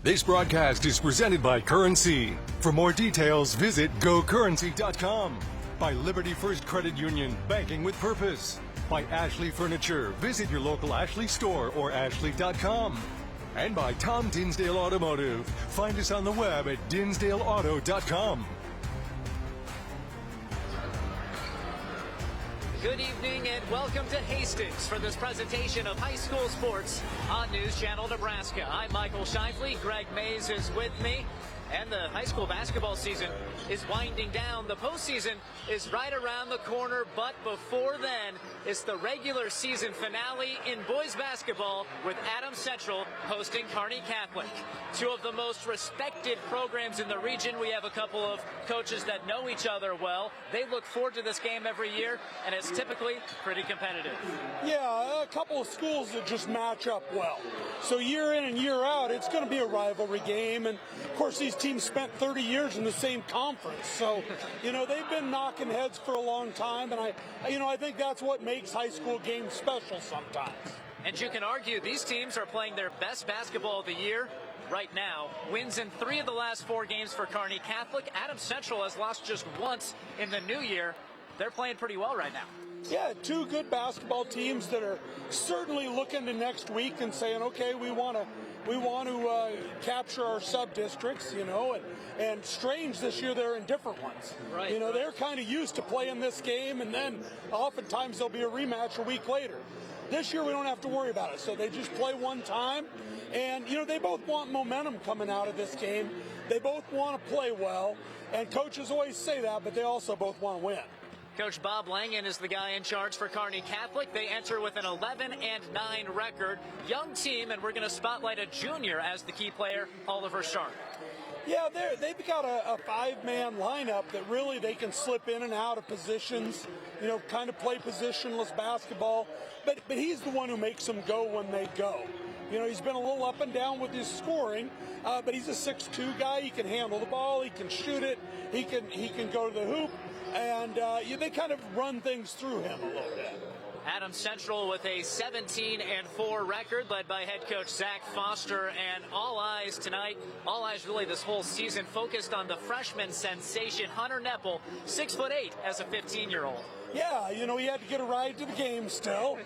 This broadcast is presented by Currency. For more details, visit gocurrency.com. By Liberty First Credit Union, banking with purpose. By Ashley Furniture. Visit your local Ashley store or ashley.com. And by Tom Dinsdale Automotive. Find us on the web at dinsdaleauto.com. Good evening and welcome to Hastings for this presentation of high school sports on News Channel Nebraska. I'm Michael Shifley. Greg Mays is with me. And the high school basketball season is winding down. The postseason is right around the corner, but before then, it's the regular season finale in boys basketball with Adams Central hosting Kearney Catholic. Two of the most respected programs in the region. We have a couple of coaches that know each other well. They look forward to this game every year, and it's typically pretty competitive. Yeah, a couple of schools that just match up well. So year in and year out, it's going to be a rivalry game. And, of course, these teams spent 30 years in the same conference. So, they've been knocking heads for a long time. And, I think that's what makes high school games special sometimes. And you can argue these teams are playing their best basketball of the year right now. Wins in 3 of the last 4 games for Kearney Catholic. Adams Central has lost just once in the new year. They're playing pretty well right now. Yeah, 2 good basketball teams that are certainly looking to next week and saying, okay, we want to capture our sub-districts, and strange this year they're in different ones. Right. They're kind of used to playing this game, and then oftentimes there'll be a rematch a week later. This year we don't have to worry about it, so they just play one time, and, they both want momentum coming out of this game. They both want to play well, and coaches always say that, but they also both want to win. Coach Bob Langen is the guy in charge for Kearney Catholic. They enter with an 11-9 record. Young team, and we're going to spotlight a junior as the key player, Oliver Sharp. Yeah, they've got a 5-man lineup that really they can slip in and out of positions, kind of play positionless basketball. But he's the one who makes them go when they go. He's been a little up and down with his scoring, but he's a 6'2" guy. He can handle the ball. He can shoot it. He can go to the hoop. And they kind of run things through him a little bit. Adams Central with a 17-4 record led by head coach Zach Foster, and all eyes tonight, all eyes really this whole season focused on the freshman sensation Hunter Neppel, 6'8" as a 15-year-old. Yeah, he had to get a ride to the game still,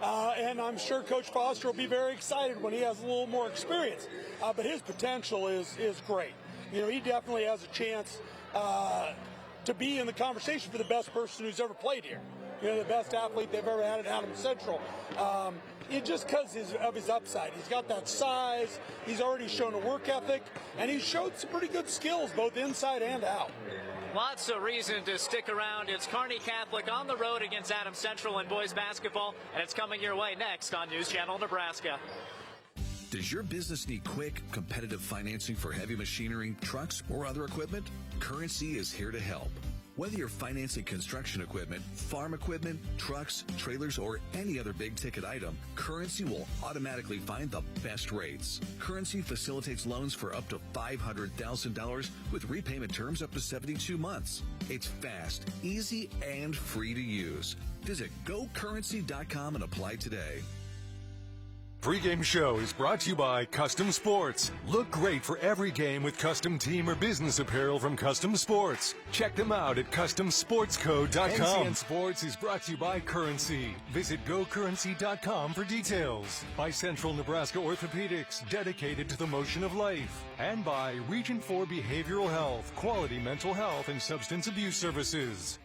and I'm sure Coach Foster will be very excited when he has a little more experience. But his potential is great. He definitely has a chance to be in the conversation for the best person who's ever played here. The best athlete they've ever had at Adams Central. Just because of his upside. He's got that size, he's already shown a work ethic, and he's showed some pretty good skills both inside and out. Lots of reason to stick around. It's Kearney Catholic on the road against Adams Central in boys basketball, and it's coming your way next on News Channel Nebraska. Does your business need quick, competitive financing for heavy machinery, trucks, or other equipment? Currency is here to help. Whether you're financing construction equipment, farm equipment, trucks, trailers, or any other big-ticket item, Currency will automatically find the best rates. Currency facilitates loans for up to $500,000 with repayment terms up to 72 months. It's fast, easy, and free to use. Visit gocurrency.com and apply today. Pre-game show is brought to you by Custom Sports. Look great for every game with custom team or business apparel from Custom Sports. Check them out at customsportsco.com. NCN Sports is brought to you by Currency. Visit gocurrency.com for details. By Central Nebraska Orthopedics, dedicated to the motion of life. And by Region 4 Behavioral Health, quality mental health and substance abuse services.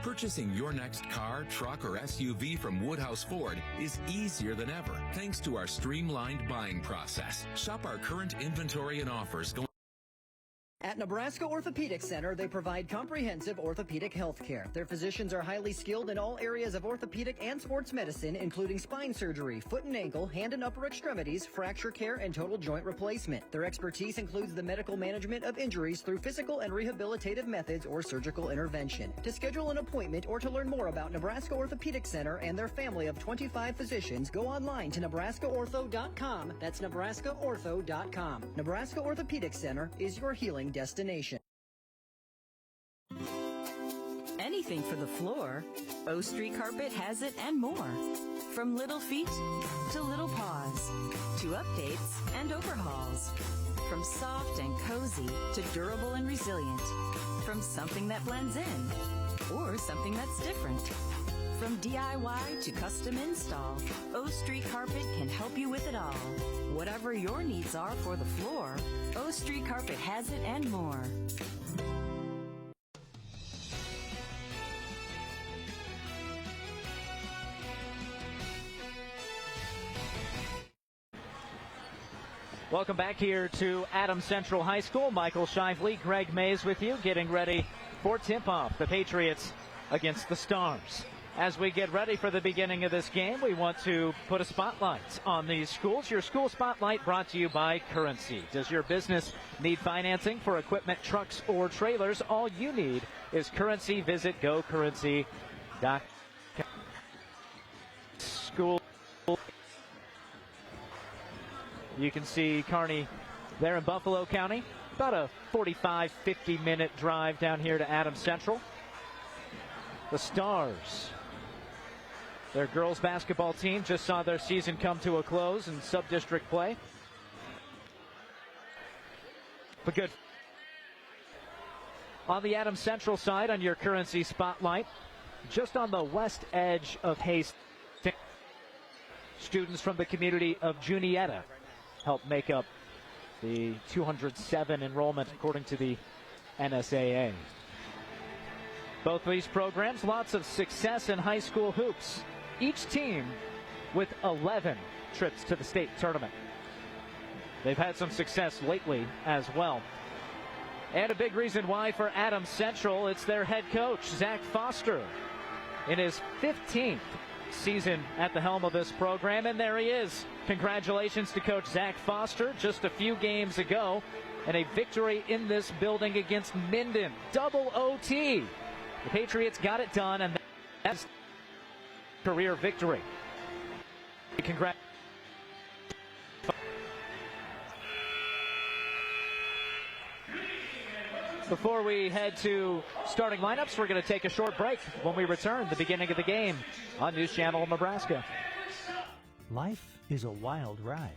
Purchasing your next car, truck, or SUV from Woodhouse Ford is easier than ever thanks to our streamlined buying process. Shop our current inventory and offers going. At Nebraska Orthopedic Center, they provide comprehensive orthopedic health care. Their physicians are highly skilled in all areas of orthopedic and sports medicine, including spine surgery, foot and ankle, hand and upper extremities, fracture care, and total joint replacement. Their expertise includes the medical management of injuries through physical and rehabilitative methods or surgical intervention. To schedule an appointment or to learn more about Nebraska Orthopedic Center and their family of 25 physicians, go online to nebraskaortho.com. That's nebraskaortho.com. Nebraska Orthopedic Center is your healing destination. Anything for the floor, O Street Carpet has it and more. From little feet to little paws, to updates and overhauls. From soft and cozy to durable and resilient. From something that blends in or something that's different. From DIY to custom install, O Street Carpet can help you with it all. Whatever your needs are for the floor, O Street Carpet has it and more. Welcome back here to Adams Central High School. Michael Shively, Greg Mays with you, getting ready for tip-off. The Patriots against the Stars. As we get ready for the beginning of this game, we want to put a spotlight on these schools. Your school spotlight brought to you by Currency. Does your business need financing for equipment, trucks, or trailers? All you need is Currency. Visit gocurrency.com. School. You can see Kearney there in Buffalo County. About a 45, 50-minute drive down here to Adams Central. The Stars, their girls basketball team, just saw their season come to a close in sub-district play. But good. On the Adams Central side, on your Currency spotlight, just on the west edge of Hastings, students from the community of Juniata help make up the 207 enrollment according to the NSAA. Both of these programs, lots of success in high school hoops. Each team with 11 trips to the state tournament. They've had some success lately as well. And a big reason why for Adams Central, it's their head coach, Zach Foster, in his 15th season at the helm of this program. And there he is. Congratulations to Coach Zach Foster just a few games ago. And a victory in this building against Minden. Double OT. The Patriots got it done, and that's career victory. Congrats. Before we head to starting lineups, we're going to take a short break. When we return, the beginning of the game on News Channel Nebraska. Life is a wild ride.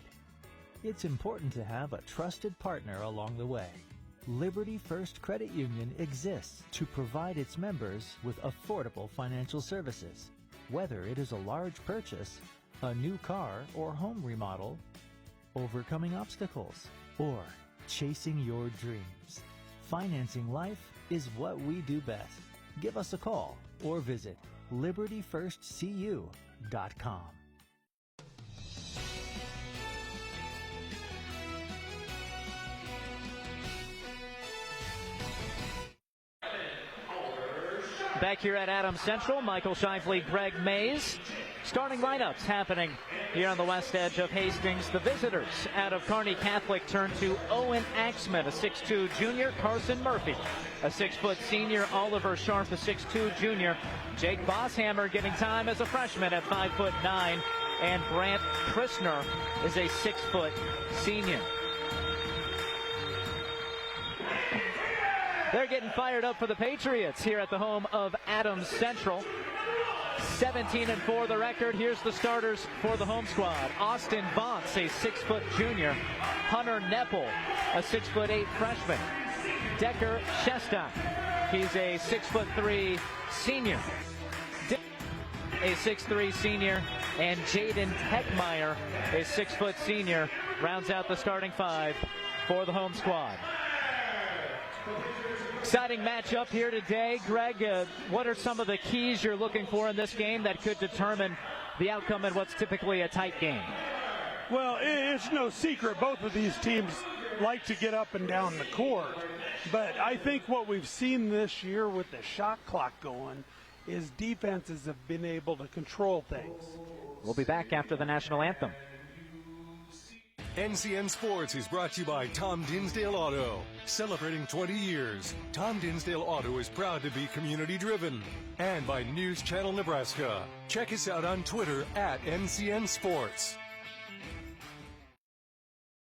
It's important to have a trusted partner along the way. Liberty First Credit Union exists to provide its members with affordable financial services. Whether it is a large purchase, a new car or home remodel, overcoming obstacles, or chasing your dreams. Financing life is what we do best. Give us a call or visit libertyfirstcu.com. Back here at Adams Central, Michael Shively, Greg Mays. Starting lineups happening here on the west edge of Hastings. The visitors out of Kearney Catholic turn to Owen Axman, a 6'2 junior, Carson Murphy, a 6-foot senior, Oliver Sharp, a 6'2 junior, Jake Bosshammer getting time as a freshman at 5'9", and Brant Christner is a 6-foot senior. They're getting fired up for the Patriots here at the home of Adams Central. 17-4 the record. Here's the starters for the home squad. Austin Bonks, a 6-foot junior. Hunter Neppel, a 6'8" freshman. Decker Shestak, he's a 6'3" senior. A 6'3" senior. And Jaden Heckmeyer, a 6-foot senior, rounds out the starting five for the home squad. Exciting matchup here today. Greg, what are some of the keys you're looking for in this game that could determine the outcome in what's typically a tight game? Well, it's no secret both of these teams like to get up and down the court. But I think what we've seen this year with the shot clock going is defenses have been able to control things. We'll be back after the national anthem. NCN Sports is brought to you by Tom Dinsdale Auto. Celebrating 20 years, Tom Dinsdale Auto is proud to be community-driven. And by News Channel Nebraska. Check us out on Twitter at NCN Sports.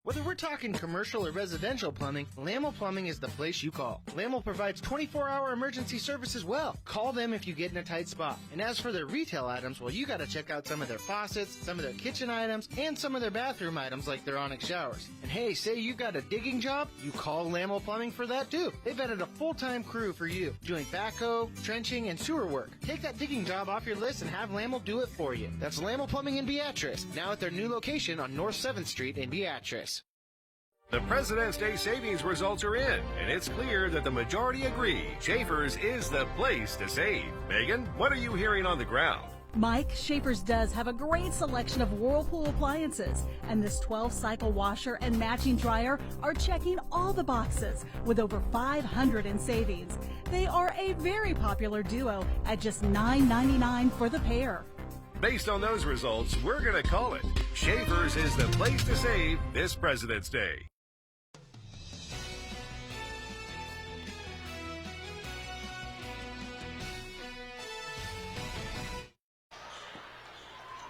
Whether we're talking commercial or residential plumbing, Lamel Plumbing is the place you call. Lamel provides 24-hour emergency service as well. Call them if you get in a tight spot. And as for their retail items, well, you got to check out some of their faucets, some of their kitchen items, and some of their bathroom items like their Onyx showers. And hey, say you got a digging job, you call Lamel Plumbing for that too. They've added a full-time crew for you, doing backhoe, trenching, and sewer work. Take that digging job off your list and have Lamel do it for you. That's Lamel Plumbing in Beatrice, now at their new location on North 7th Street in Beatrice. The President's Day savings results are in, and it's clear that the majority agree Schaefer's is the place to save. Megan, what are you hearing on the ground? Mike, Schaefer's does have a great selection of Whirlpool appliances, and this 12-cycle washer and matching dryer are checking all the boxes with over $500 in savings. They are a very popular duo at just $9.99 for the pair. Based on those results, we're going to call it. Schaefer's is the place to save this President's Day.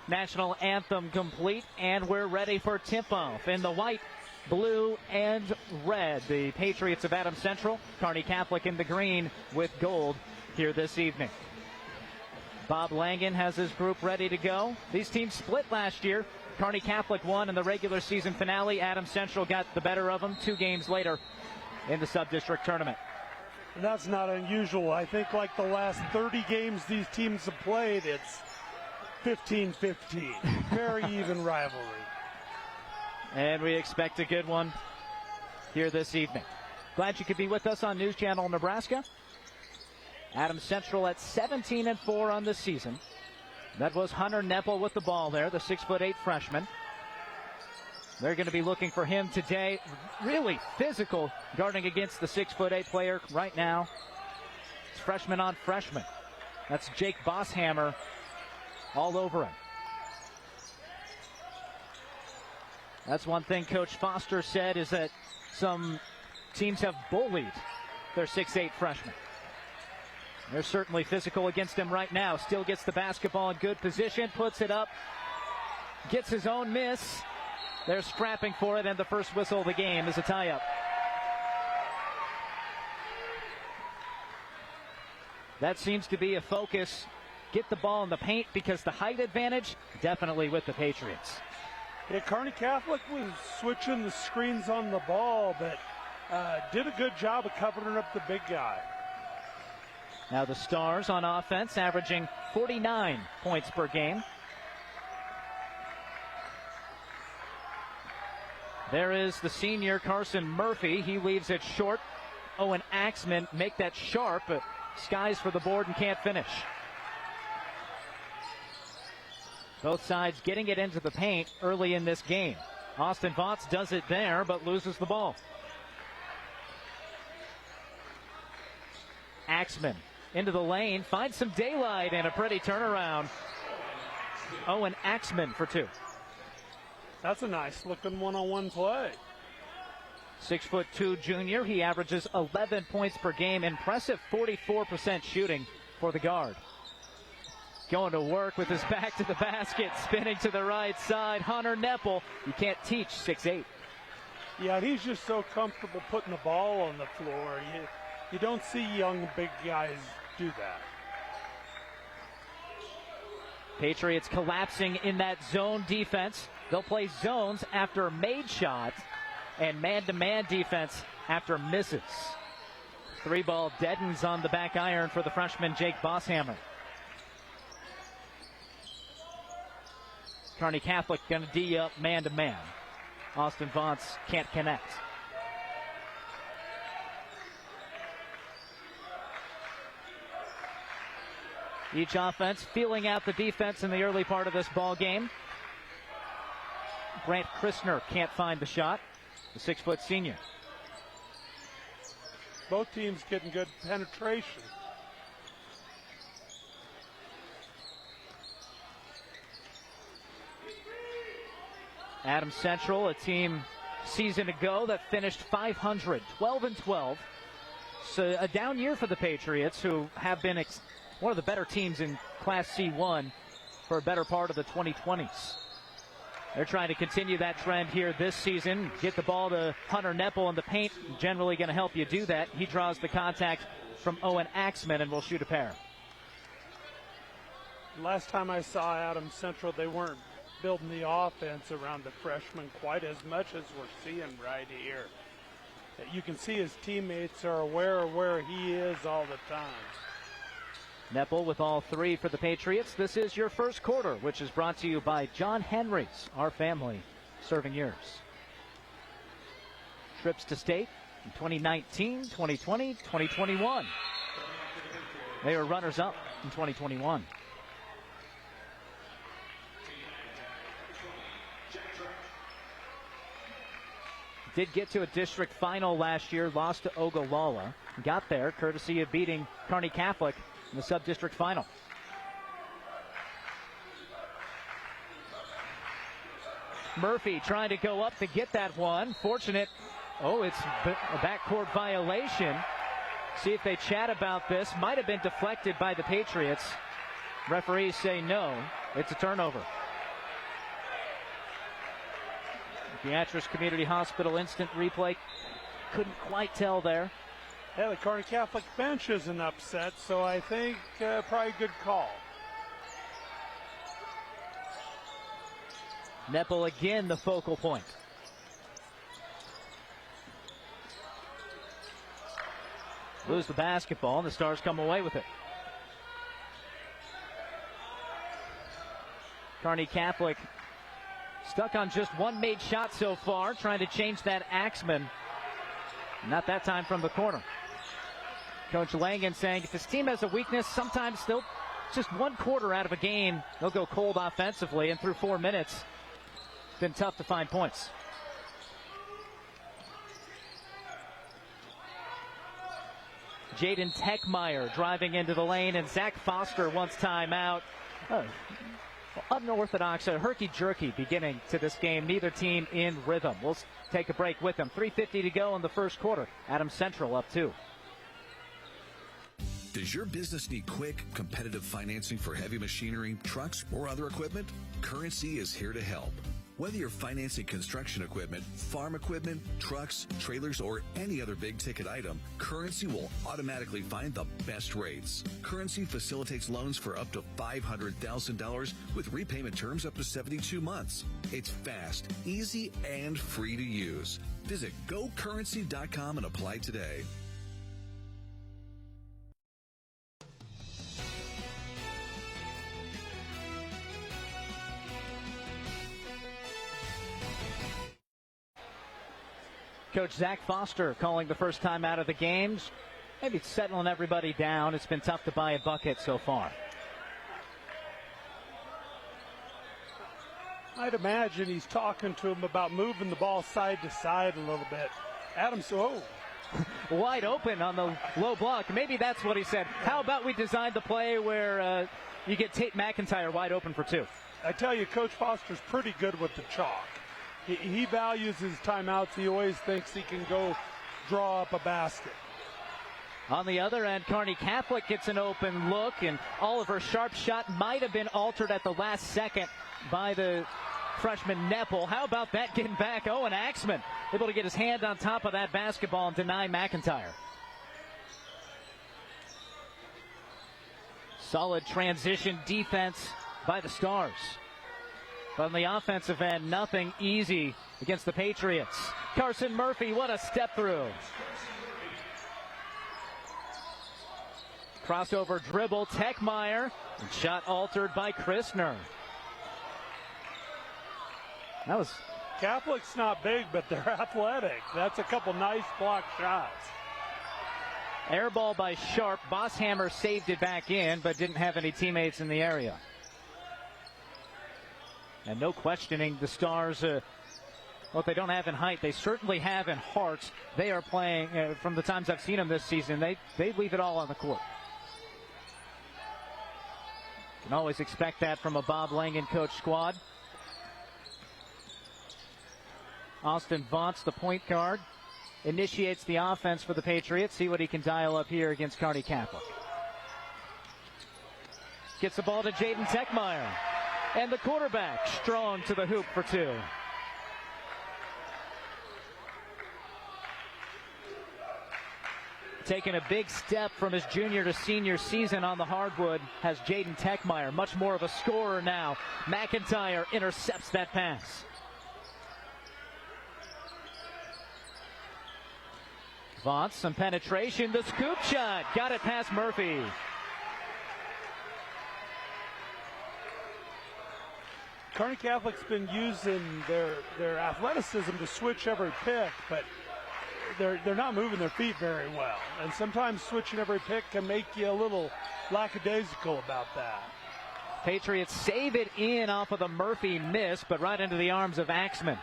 National anthem complete, and we're ready for tip-off in the white, blue, and red. The Patriots of Adams Central, Kearney Catholic in the green with gold here this evening. Bob Langen has his group ready to go. These teams split last year. Kearney Catholic won in the regular season finale. Adams Central got the better of them 2 games later in the sub-district tournament. And that's not unusual. I think like the last 30 games these teams have played, it's 15-15. Very even rivalry. And we expect a good one here this evening. Glad you could be with us on News Channel Nebraska. Adams Central at 17-4 on the season. That was Hunter Neppel with the ball there, the 6'8" freshman. They're going to be looking for him today. Really physical guarding against the 6'8" player right now. It's freshman on freshman. That's Jake Bosshammer all over him. That's one thing Coach Foster said, is that some teams have bullied their 6'8" freshmen. They're certainly physical against him right now. Still gets the basketball in good position, puts it up, gets his own miss. They're scrapping for it, and the first whistle of the game is a tie-up. That seems to be a focus. Get the ball in the paint, because the height advantage definitely with the Patriots. Yeah, Kearney Catholic was switching the screens on the ball, but did a good job of covering up the big guy. Now the Stars on offense, averaging 49 points per game. There is the senior Carson Murphy. He leaves it short. Owen Axman make that sharp, but skies for the board and can't finish. Both sides getting it into the paint early in this game. Austin Vaughts does it there, but loses the ball. Axman into the lane, finds some daylight, and a pretty turnaround. Owen Axman for 2. That's a nice looking one-on-one play. 6'2" junior. He averages 11 points per game. Impressive 44% shooting for the guard. Going to work with his back to the basket, spinning to the right side. Hunter Neppel. You can't teach 6'8". Yeah, he's just so comfortable putting the ball on the floor. You don't see young big guys do that. Patriots collapsing in that zone defense. They'll play zones after made shots and man-to-man defense after misses. 3-ball deadens on the back iron for the freshman Jake Bosshammer. Kearney Catholic going to D up man-to-man. Austin Vaughts can't connect. Each offense feeling out the defense in the early part of this ball game. Grant Christner can't find the shot. the 6-foot senior. Both teams getting good penetration. Adams Central, a team season ago that finished 500, 12-12. So a down year for the Patriots, who have been one of the better teams in Class C1 for a better part of the 2020s. They're trying to continue that trend here this season. Get the ball to Hunter Nepple in the paint. Generally going to help you do that. He draws the contact from Owen Axman and will shoot a pair. Last time I saw Adams Central, they weren't building the offense around the freshman quite as much as we're seeing right here. You can see his teammates are aware of where he is all the time. Nepple with all three for the Patriots. This is your first quarter, which is brought to you by John Henry's, our family, serving yours. Trips to state in 2019, 2020, 2021. They were runners-up in 2021. Did get to a district final last year, lost to Ogallala. Got there courtesy of beating Kearney Catholic in the sub-district final. Murphy trying to go up to get that one. Fortunate. Oh, it's a backcourt violation. See if they chat about this. Might have been deflected by the Patriots. Referees say no. It's a turnover. Beatrice Community Hospital instant replay. Couldn't quite tell there. Yeah, the Kearney Catholic bench isn't upset, so I think probably a good call. Nepple again the focal point. Lose the basketball, and the Stars come away with it. Kearney Catholic stuck on just one made shot so far, trying to change that. Axman. Not that time from the corner. Coach Langen saying if this team has a weakness, sometimes they'll just one quarter out of a game, they'll go cold offensively, and through 4 minutes, it's been tough to find points. Jaden Techmeyer driving into the lane, and Zach Foster wants timeout. Unorthodox, a herky-jerky beginning to this game. Neither team in rhythm. We'll take a break with them. 3:50 to go in the first quarter. Adams Central up 2. Does your business need quick, competitive financing for heavy machinery, trucks, or other equipment? Currency is here to help. Whether you're financing construction equipment, farm equipment, trucks, trailers, or any other big-ticket item, Currency will automatically find the best rates. Currency facilitates loans for up to $500,000 with repayment terms up to 72 months. It's fast, easy, and free to use. Visit GoCurrency.com and apply today. Coach Zach Foster calling the first time out of the games. Maybe settling everybody down. It's been tough to buy a bucket so far. I'd imagine he's talking to him about moving the ball side to side a little bit. Adams, wide open on the low block. Maybe that's what he said. How about we design the play where you get Tate McIntyre wide open for 2? I tell you, Coach Foster's pretty good with the chalk. He values his timeouts. He always thinks he can go draw up a basket. On the other end, Kearney Catholic gets an open look, and Oliver Sharp's shot might have been altered at the last second by the freshman Nepple. How about that getting back? Owen Axman able to get his hand on top of that basketball and deny McIntyre. Solid transition defense by the Stars. But on the offensive end, nothing easy against the Patriots. Carson Murphy, what a step through. Crossover dribble, Techmeyer, and shot altered by Christner. That was... Catholic's not big, but they're athletic. That's a couple nice block shots. Air ball by Sharp. Bosshammer saved it back in, but didn't have any teammates in the area. And no questioning, the Stars what they don't have in height, they certainly have in heart. They are playing, from the times I've seen them this season, they leave it all on the court. Can always expect that from a Bob Langen coach squad. Austin Vaught's the point guard. Initiates the offense for the Patriots. See what he can dial up here against Kearney Catholic. Gets the ball to Jaden Techmeyer. And the quarterback strong to the hoop for two. Taking a big step from his junior to senior season on the hardwood has Jaden Techmeyer. Much more of a scorer now. McIntyre intercepts that pass. Vaughn, some penetration. The scoop shot. Got it past Murphy. Kearney Catholic's been using their athleticism to switch every pick, but they're not moving their feet very well. And sometimes switching every pick can make you a little lackadaisical about that. Patriots save it in off of the Murphy miss, but right into the arms of Axman.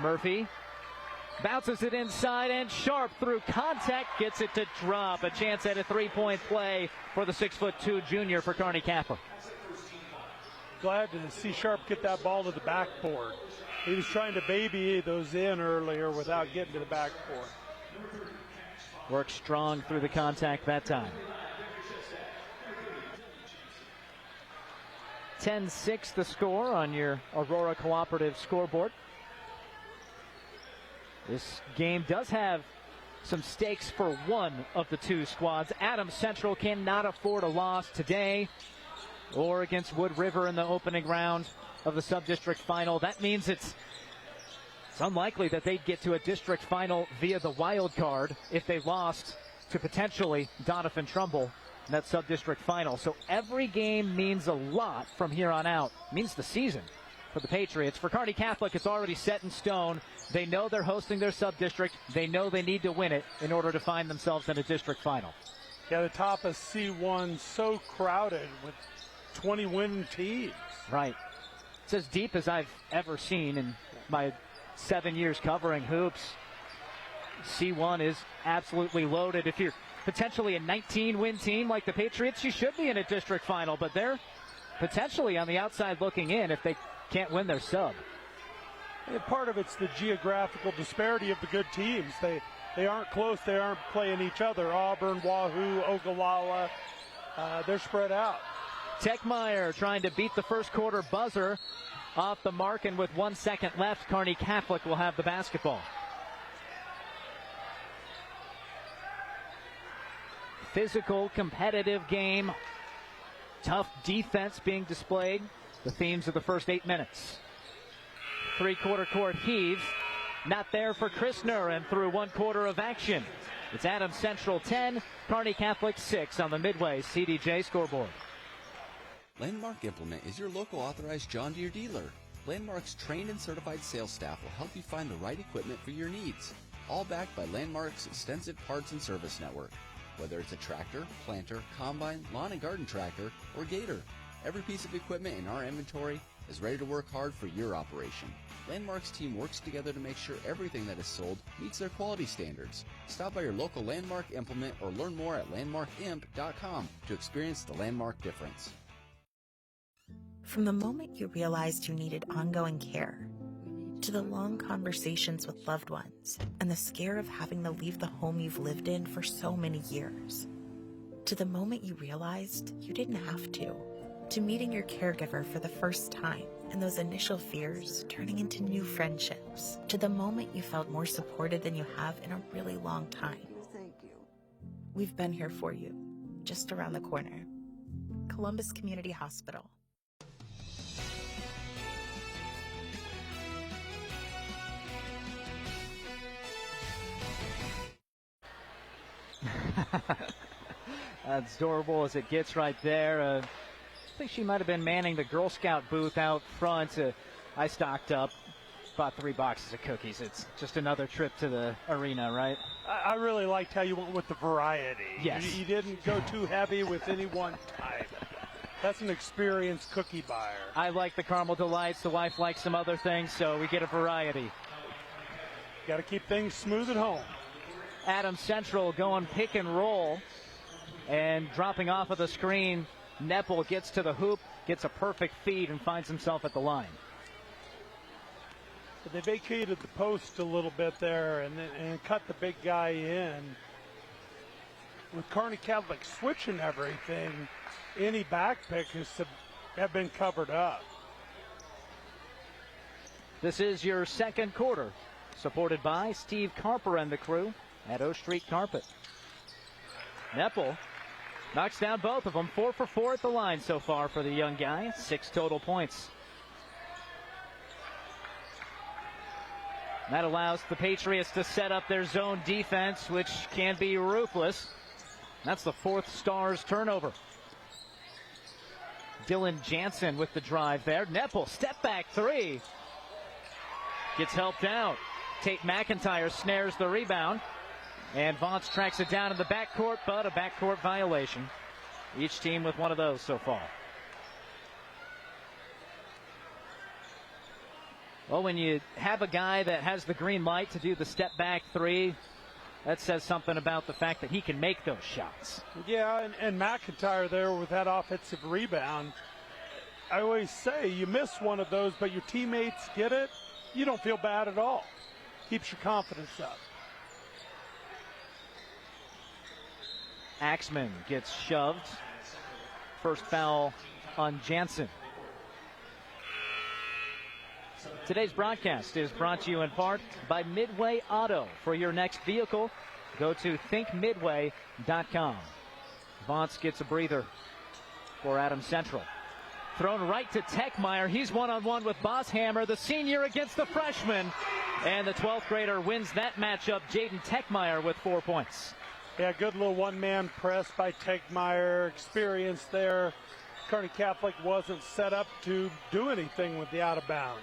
Murphy bounces it inside, and Sharp through contact gets it to drop. A chance at a three-point play for the 6'2" junior for Kearney Catholic. Glad to see Sharp get that ball to the backboard. He was trying to baby those in earlier without getting to the backboard. Works strong through the contact that time. 10-6 the score on your Aurora Cooperative scoreboard. This game does have some stakes for one of the two squads. Adams Central cannot afford a loss today or against Wood River in the opening round of the sub-district final. That means it's unlikely that they'd get to a district final via the wild card if they lost to potentially Donovan Trumbull in that sub-district final. So every game means a lot from here on out. It means the season for the Patriots. For Kearney Catholic, it's already set in stone. They know they're hosting their sub-district. They know they need to win it in order to find themselves in a district final. Yeah, the top of C1 so crowded with 20 winning teams. Right. It's as deep as I've ever seen in my 7 years covering hoops. C1 is absolutely loaded. If you're potentially a 19-win team like the Patriots, you should be in a district final, but they're potentially on the outside looking in if they can't win their sub. And part of it's the geographical disparity of the good teams. They aren't close. They aren't playing each other. Auburn, Wahoo, Ogallala, they're spread out. Techmeyer trying to beat the first quarter buzzer off the mark, and with 1 second left, Kearney Catholic will have the basketball. Physical, competitive game. Tough defense being displayed. The themes of the first 8 minutes. Three-quarter court heave. Not there for Christner, and through 1 quarter of action. It's Adams Central 10, Kearney Catholic 6 on the Midway CDJ scoreboard. Landmark Implement is your local authorized John Deere dealer. Landmark's trained and certified sales staff will help you find the right equipment for your needs. All backed by Landmark's extensive parts and service network. Whether it's a tractor, planter, combine, lawn and garden tractor, or gator, every piece of equipment in our inventory is ready to work hard for your operation. Landmark's team works together to make sure everything that is sold meets their quality standards. Stop by your local Landmark Implement or learn more at landmarkimp.com to experience the Landmark difference. From the moment you realized you needed ongoing care, to the long conversations with loved ones, and the scare of having to leave the home you've lived in for so many years, to the moment you realized you didn't have to meeting your caregiver for the first time, and those initial fears turning into new friendships, to the moment you felt more supported than you have in a really long time. Thank you. We've been here for you, just around the corner. Columbus Community Hospital. As adorable as it gets right there. I think she might have been manning the Girl Scout booth out front. I stocked up, bought 3 boxes of cookies. It's just another trip to the arena, right? I really liked how you went with the variety. Yes. You didn't go too heavy with any one type. That's an experienced cookie buyer. I like the caramel delights. The wife likes some other things, so we get a variety. Got to keep things smooth at home. Adams Central going pick and roll and dropping off of the screen. Nepple gets to the hoop, gets a perfect feed, and finds himself at the line. But they vacated the post a little bit there and cut the big guy in. With Kearney Catholic switching everything, any back pick have been covered up. This is your second quarter, supported by Steve Carper and the crew at O Street Carpet. Nepple knocks down both of them. 4 for 4 at the line so far for the young guy. 6 total points. That allows the Patriots to set up their zone defense, which can be ruthless. That's the 4th Stars turnover. Dylan Jansen with the drive there. Nepple, step back 3. Gets helped out. Tate McIntyre snares the rebound. And Vaughn's tracks it down in the backcourt, but a backcourt violation. Each team with one of those so far. Well, when you have a guy that has the green light to do the step back 3, that says something about the fact that he can make those shots. Yeah, and McIntyre there with that offensive rebound. I always say you miss one of those, but your teammates get it, you don't feel bad at all. Keeps your confidence up. Axman gets shoved. First foul on Jansen. Today's broadcast is brought to you in part by Midway Auto. For your next vehicle, go to thinkmidway.com. Vaughn's gets a breather for Adams Central. Thrown right to Techmeyer. He's one-on-one with Bosshammer, the senior against the freshman. And the 12th grader wins that matchup. Jaden Techmeyer with 4 points. Yeah, good little one-man press by Techmeyer. Experience there. Kearney Catholic wasn't set up to do anything with the out-of-bounds.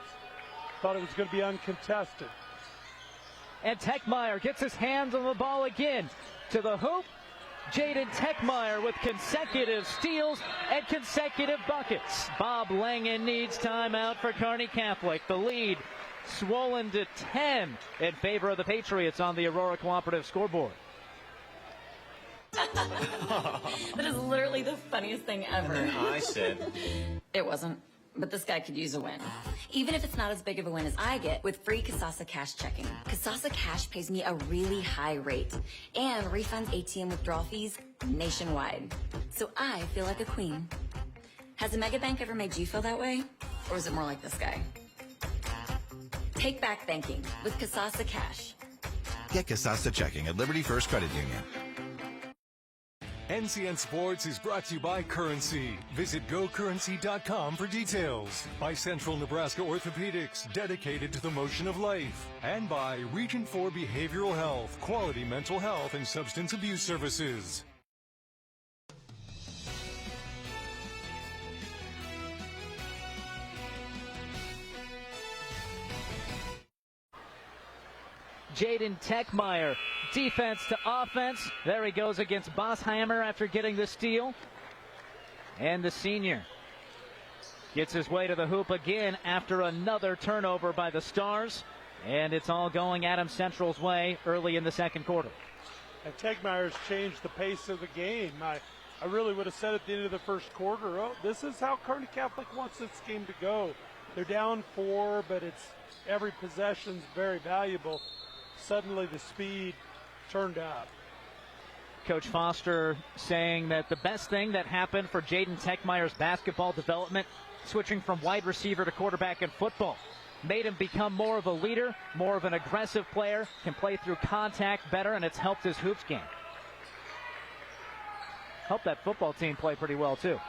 Thought it was going to be uncontested. And Techmeyer gets his hands on the ball again. To the hoop. Jaden Techmeyer with consecutive steals and consecutive buckets. Bob Langen needs timeout for Kearney Catholic. The lead swollen to 10 in favor of the Patriots on the Aurora Cooperative scoreboard. That is literally the funniest thing ever. And then I said, it wasn't. But this guy could use a win. Even if it's not as big of a win as I get with free Kasasa Cash checking. Kasasa Cash pays me a really high rate and refunds ATM withdrawal fees nationwide. So I feel like a queen. Has a mega bank ever made you feel that way? Or is it more like this guy? Take back banking with Kasasa Cash. Get Kasasa checking at Liberty First Credit Union. NCN Sports is brought to you by Currency. Visit GoCurrency.com for details. By Central Nebraska Orthopedics, dedicated to the motion of life. And by Region 4 Behavioral Health, quality mental health and substance abuse services. Jaden Techmeyer, defense to offense. There he goes against Bosshammer after getting the steal. And the senior gets his way to the hoop again after another turnover by the Stars. And it's all going Adams Central's way early in the second quarter. And Techmeyer's changed the pace of the game. I really would have said at the end of the first quarter, oh, this is how Kearney Catholic wants this game to go. They're down 4, but it's every possession's very valuable. Suddenly the speed turned up. Coach Foster saying that the best thing that happened for Jaden Techmeyer's basketball development, switching from wide receiver to quarterback in football, made him become more of a leader, more of an aggressive player, can play through contact better, and it's helped his hoops game. Helped that football team play pretty well, too.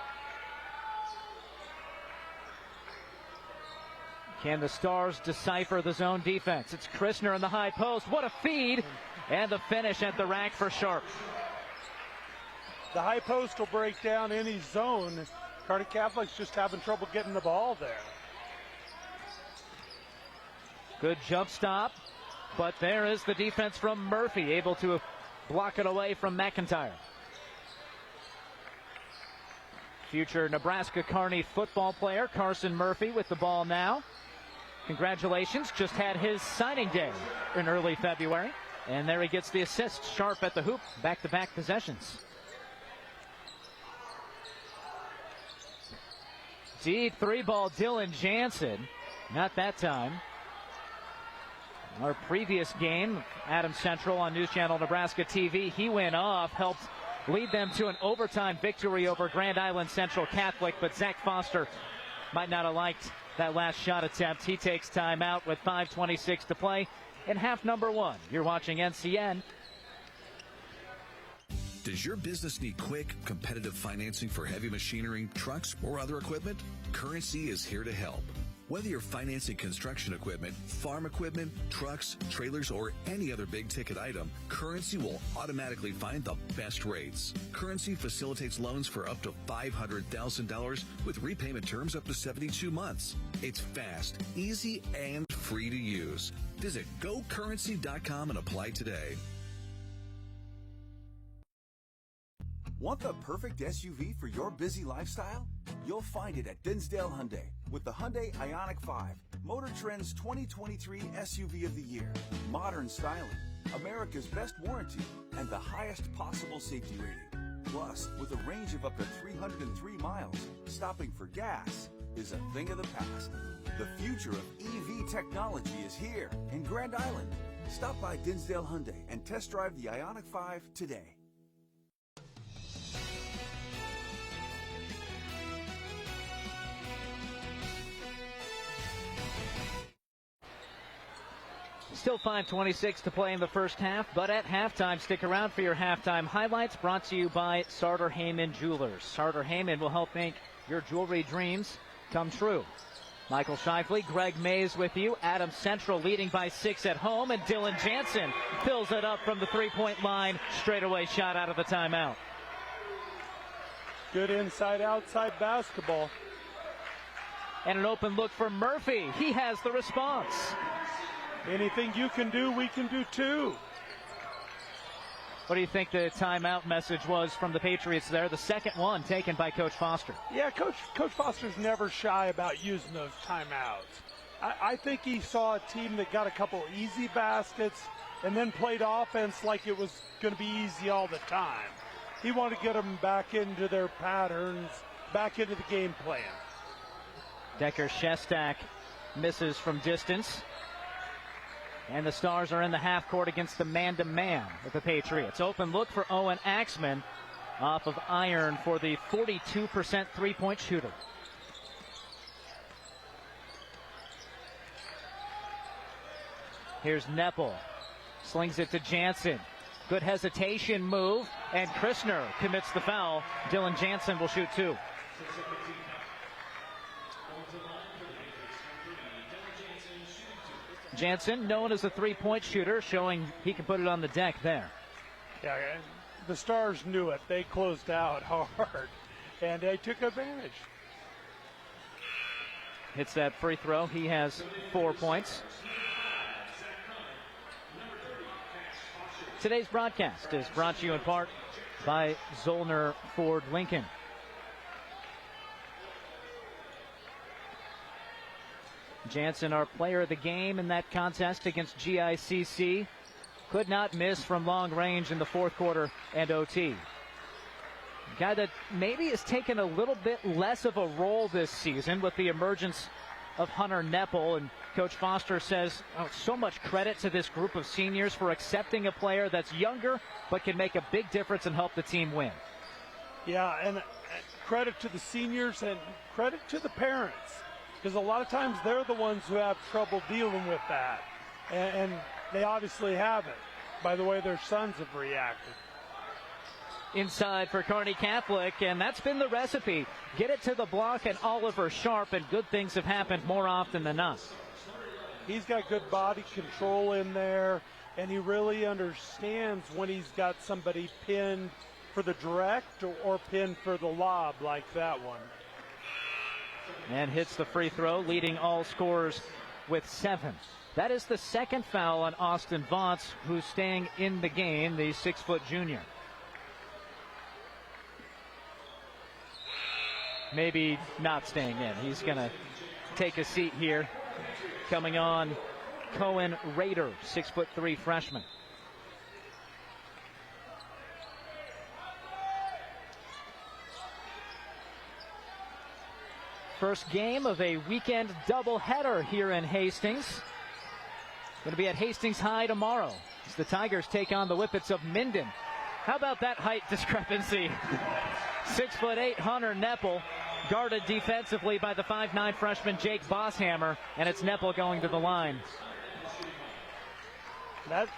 Can the Stars decipher the zone defense? It's Christner in the high post. What a feed! And the finish at the rack for Sharp. The high post will break down any zone. Kearney Catholic's just having trouble getting the ball there. Good jump stop. But there is the defense from Murphy, able to block it away from McIntyre. future Nebraska Kearney football player Carson Murphy with the ball now. Congratulations, just had his signing day in early February. And there he gets the assist, sharp at the hoop, back-to-back possessions. Deep three ball, Dylan Jansen. Not that time. Our previous game, Adams Central on News Channel Nebraska TV, he went off, helped lead them to an overtime victory over Grand Island Central Catholic, but Zach Foster might not have liked that last shot attempt. He takes time out with 5:26 to play in half number one. You're watching NCN. Does your business need quick, competitive financing for heavy machinery, trucks, or other equipment? Currency is here to help. Whether you're financing construction equipment, farm equipment, trucks, trailers, or any other big-ticket item, Currency will automatically find the best rates. Currency facilitates loans for up to $500,000 with repayment terms up to 72 months. It's fast, easy, and free to use. Visit GoCurrency.com and apply today. Want the perfect SUV for your busy lifestyle? You'll find it at Dinsdale Hyundai with the Hyundai Ioniq 5, Motor Trend's 2023 SUV of the Year. Modern styling, America's best warranty, and the highest possible safety rating. Plus, with a range of up to 303 miles, stopping for gas is a thing of the past. The future of EV technology is here in Grand Island. Stop by Dinsdale Hyundai and test drive the Ioniq 5 today. Still 5:26 to play in the first half, but at halftime, stick around for your halftime highlights brought to you by Sartor Heyman Jewelers. Sartor Heyman will help make your jewelry dreams come true. Michael Shifley, Greg Mays with you. Adams Central leading by 6 at home, and Dylan Jansen fills it up from the three-point line. Straightaway shot out of the timeout. Good inside-outside basketball. And an open look for Murphy. He has the response. Anything you can do, we can do too. What do you think the timeout message was from the Patriots there? The second one taken by Coach Foster. Yeah, Coach Foster's never shy about using those timeouts. I think he saw a team that got a couple easy baskets and then played offense like it was going to be easy all the time. He wanted to get them back into their patterns, back into the game plan. Decker Shestak misses from distance. And the Stars are in the half court against the man-to-man with the Patriots. Open look for Owen Axman off of iron for the 42% three-point shooter. Here's Neppel. Slings it to Jansen. Good hesitation move. And Christner commits the foul. Dylan Jansen will shoot two. Jansen, known as a three-point shooter, showing he can put it on the deck there. Yeah, the Stars knew it. They closed out hard, and they took advantage. Hits that free throw. He has 4 points. Today's broadcast is brought to you in part by Zollner Ford Lincoln. Jansen, our player of the game in that contest against GICC, could not miss from long range in the fourth quarter and OT. A guy that maybe has taken a little bit less of a role this season with the emergence of Hunter Neppel, and Coach Foster says so much credit to this group of seniors for accepting a player that's younger but can make a big difference and help the team win. Yeah, and credit to the seniors and credit to the parents, because a lot of times they're the ones who have trouble dealing with that. And they obviously haven't, by the way their sons have reacted. Inside for Kearney Catholic, and that's been the recipe. Get it to the block and Oliver Sharp, and good things have happened more often than not. He's got good body control in there, and he really understands when he's got somebody pinned for the direct or pinned for the lob like that one. And hits the free throw, leading all scorers with 7. That is the second foul on Austin Vaught's, who's staying in the game, the 6-foot junior. maybe not staying in. He's going to take a seat here. Coming on, Cohen Rader, 6'3" freshman. First game of a weekend doubleheader here in Hastings. Going to be at Hastings High tomorrow as the Tigers take on the Whippets of Minden. How about that height discrepancy? 6'8" Hunter Nepple, guarded defensively by the 5'9" freshman Jake Bosshammer, and it's Nepple going to the line. That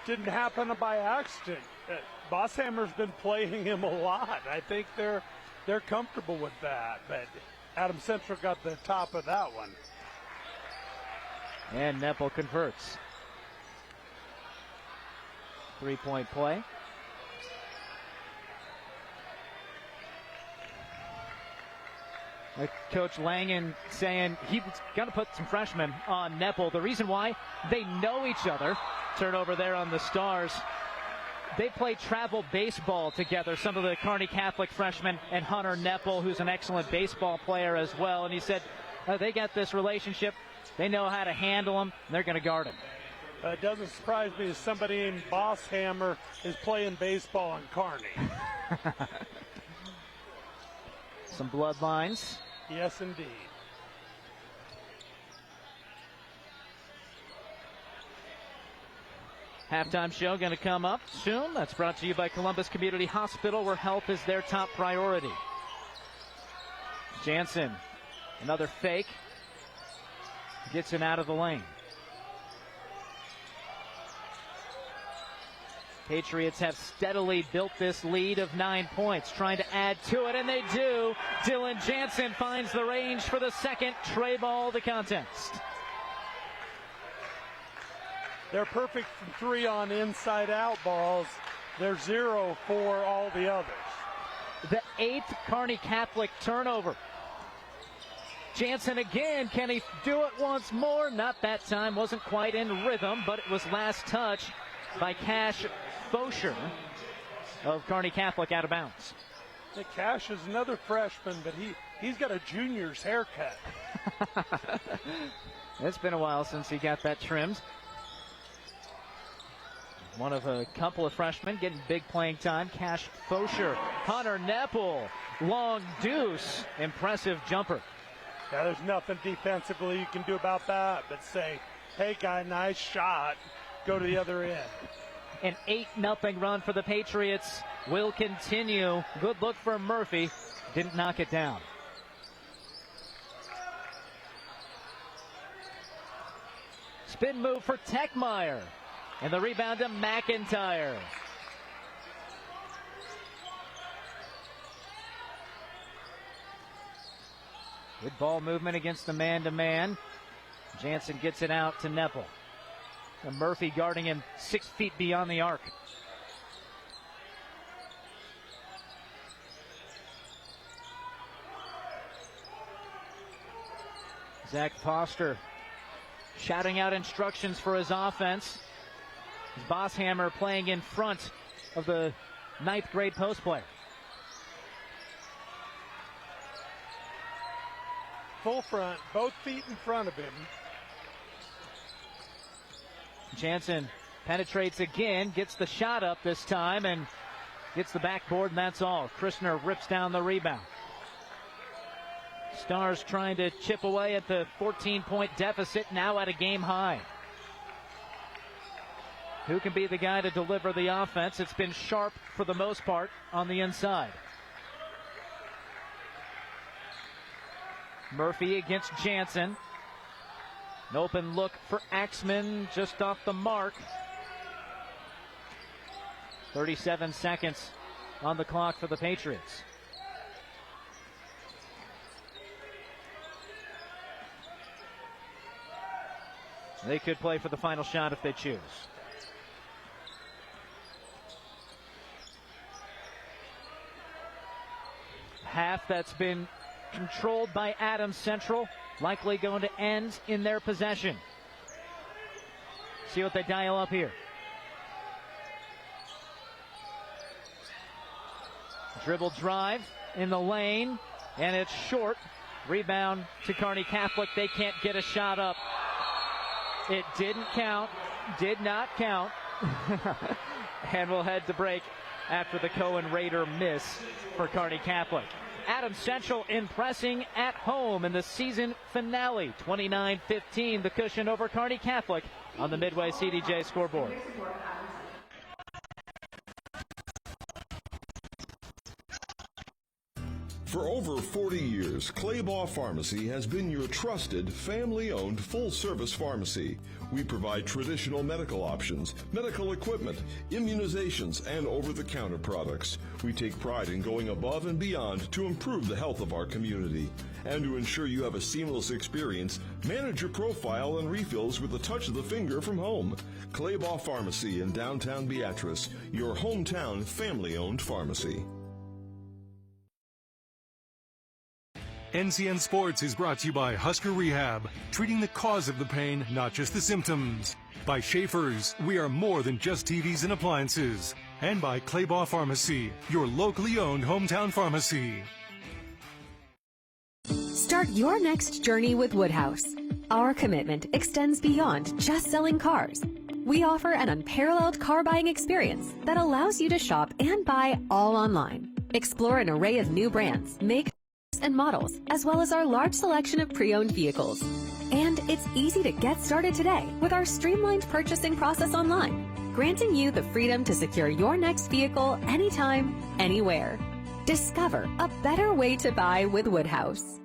didn't happen by accident. Bosshammer's been playing him a lot. I think they're comfortable with that, but Adam Central got the top of that one. And Nepple converts. 3-point play. Coach Langen saying he's going to put some freshmen on Nepple. The reason why, they know each other. Turnover there on the Stars. They play travel baseball together, some of the Kearney Catholic freshmen, and Hunter Nepple, who's an excellent baseball player as well. And he said they got this relationship. They know how to handle him, and they're going to guard him. It doesn't surprise me that somebody named Bosshammer is playing baseball in Kearney. Some bloodlines. Yes, indeed. Halftime show going to come up soon. That's brought to you by Columbus Community Hospital, where health is their top priority. Jansen, another fake. Gets him out of the lane. Patriots have steadily built this lead of 9 points, trying to add to it, and they do. Dylan Jansen finds the range for the second tray ball of the contest. They're perfect from 3 on inside-out balls. They're 0 for all the others. The 8th Kearney Catholic turnover. Jansen again. Can he do it once more? Not that time. Wasn't quite in rhythm, but it was last touch by Cash Fosher of Kearney Catholic out of bounds. Cash is another freshman, but he's got a junior's haircut. It's been a while since he got that trimmed. One of a couple of freshmen getting big playing time. Cash Fosher. Hunter Nepple. Long deuce. Impressive jumper. Yeah, there's nothing defensively you can do about that but say, hey, guy, nice shot. Go to the other end. An 8-0 run for the Patriots will continue. Good look for Murphy. Didn't knock it down. Spin move for Techmeyer. And the rebound to McIntyre. Good ball movement against the man-to-man. Jansen gets it out to Nepple. And Murphy guarding him 6 feet beyond the arc. Zach Foster shouting out instructions for his offense. Bosshammer playing in front of the 9th grade post player. Full front, both feet in front of him. Jansen penetrates again, gets the shot up this time, and gets the backboard, and that's all. Christner rips down the rebound. Stars trying to chip away at the 14-point deficit, now at a game high. Who can be the guy to deliver the offense? It's been Sharp for the most part on the inside. Murphy against Jansen. An open look for Axman just off the mark. 37 seconds on the clock for the Patriots. They could play for the final shot if they choose. Half that's been controlled by Adams Central, likely going to end in their possession. See what they dial up here. Dribble drive in the lane. and it's short. Rebound to Kearney Catholic. They can't get a shot up. It didn't count. Did not count. And we'll head to break after the Cohen Raider miss for Kearney Catholic. Adams Central impressing at home in the season finale. 29-15, the cushion over Kearney Catholic on the Midway CDJ scoreboard. For over 40 years, Claybaugh Pharmacy has been your trusted, family-owned, full-service pharmacy. We provide traditional medical options, medical equipment, immunizations, and over-the-counter products. We take pride in going above and beyond to improve the health of our community. And to ensure you have a seamless experience, manage your profile and refills with a touch of the finger from home. Claybaugh Pharmacy in downtown Beatrice, your hometown family-owned pharmacy. NCN Sports is brought to you by Husker Rehab, treating the cause of the pain, not just the symptoms. By Schaefer's, we are more than just TVs and appliances. And by Claybaugh Pharmacy, your locally owned hometown pharmacy. Start your next journey with Woodhouse. Our commitment extends beyond just selling cars. We offer an unparalleled car buying experience that allows you to shop and buy all online. Explore an array of new brands, makes, and models, as well as our large selection of pre-owned vehicles. And it's easy to get started today with our streamlined purchasing process online, granting you the freedom to secure your next vehicle anytime, anywhere. Discover a better way to buy with Woodhouse.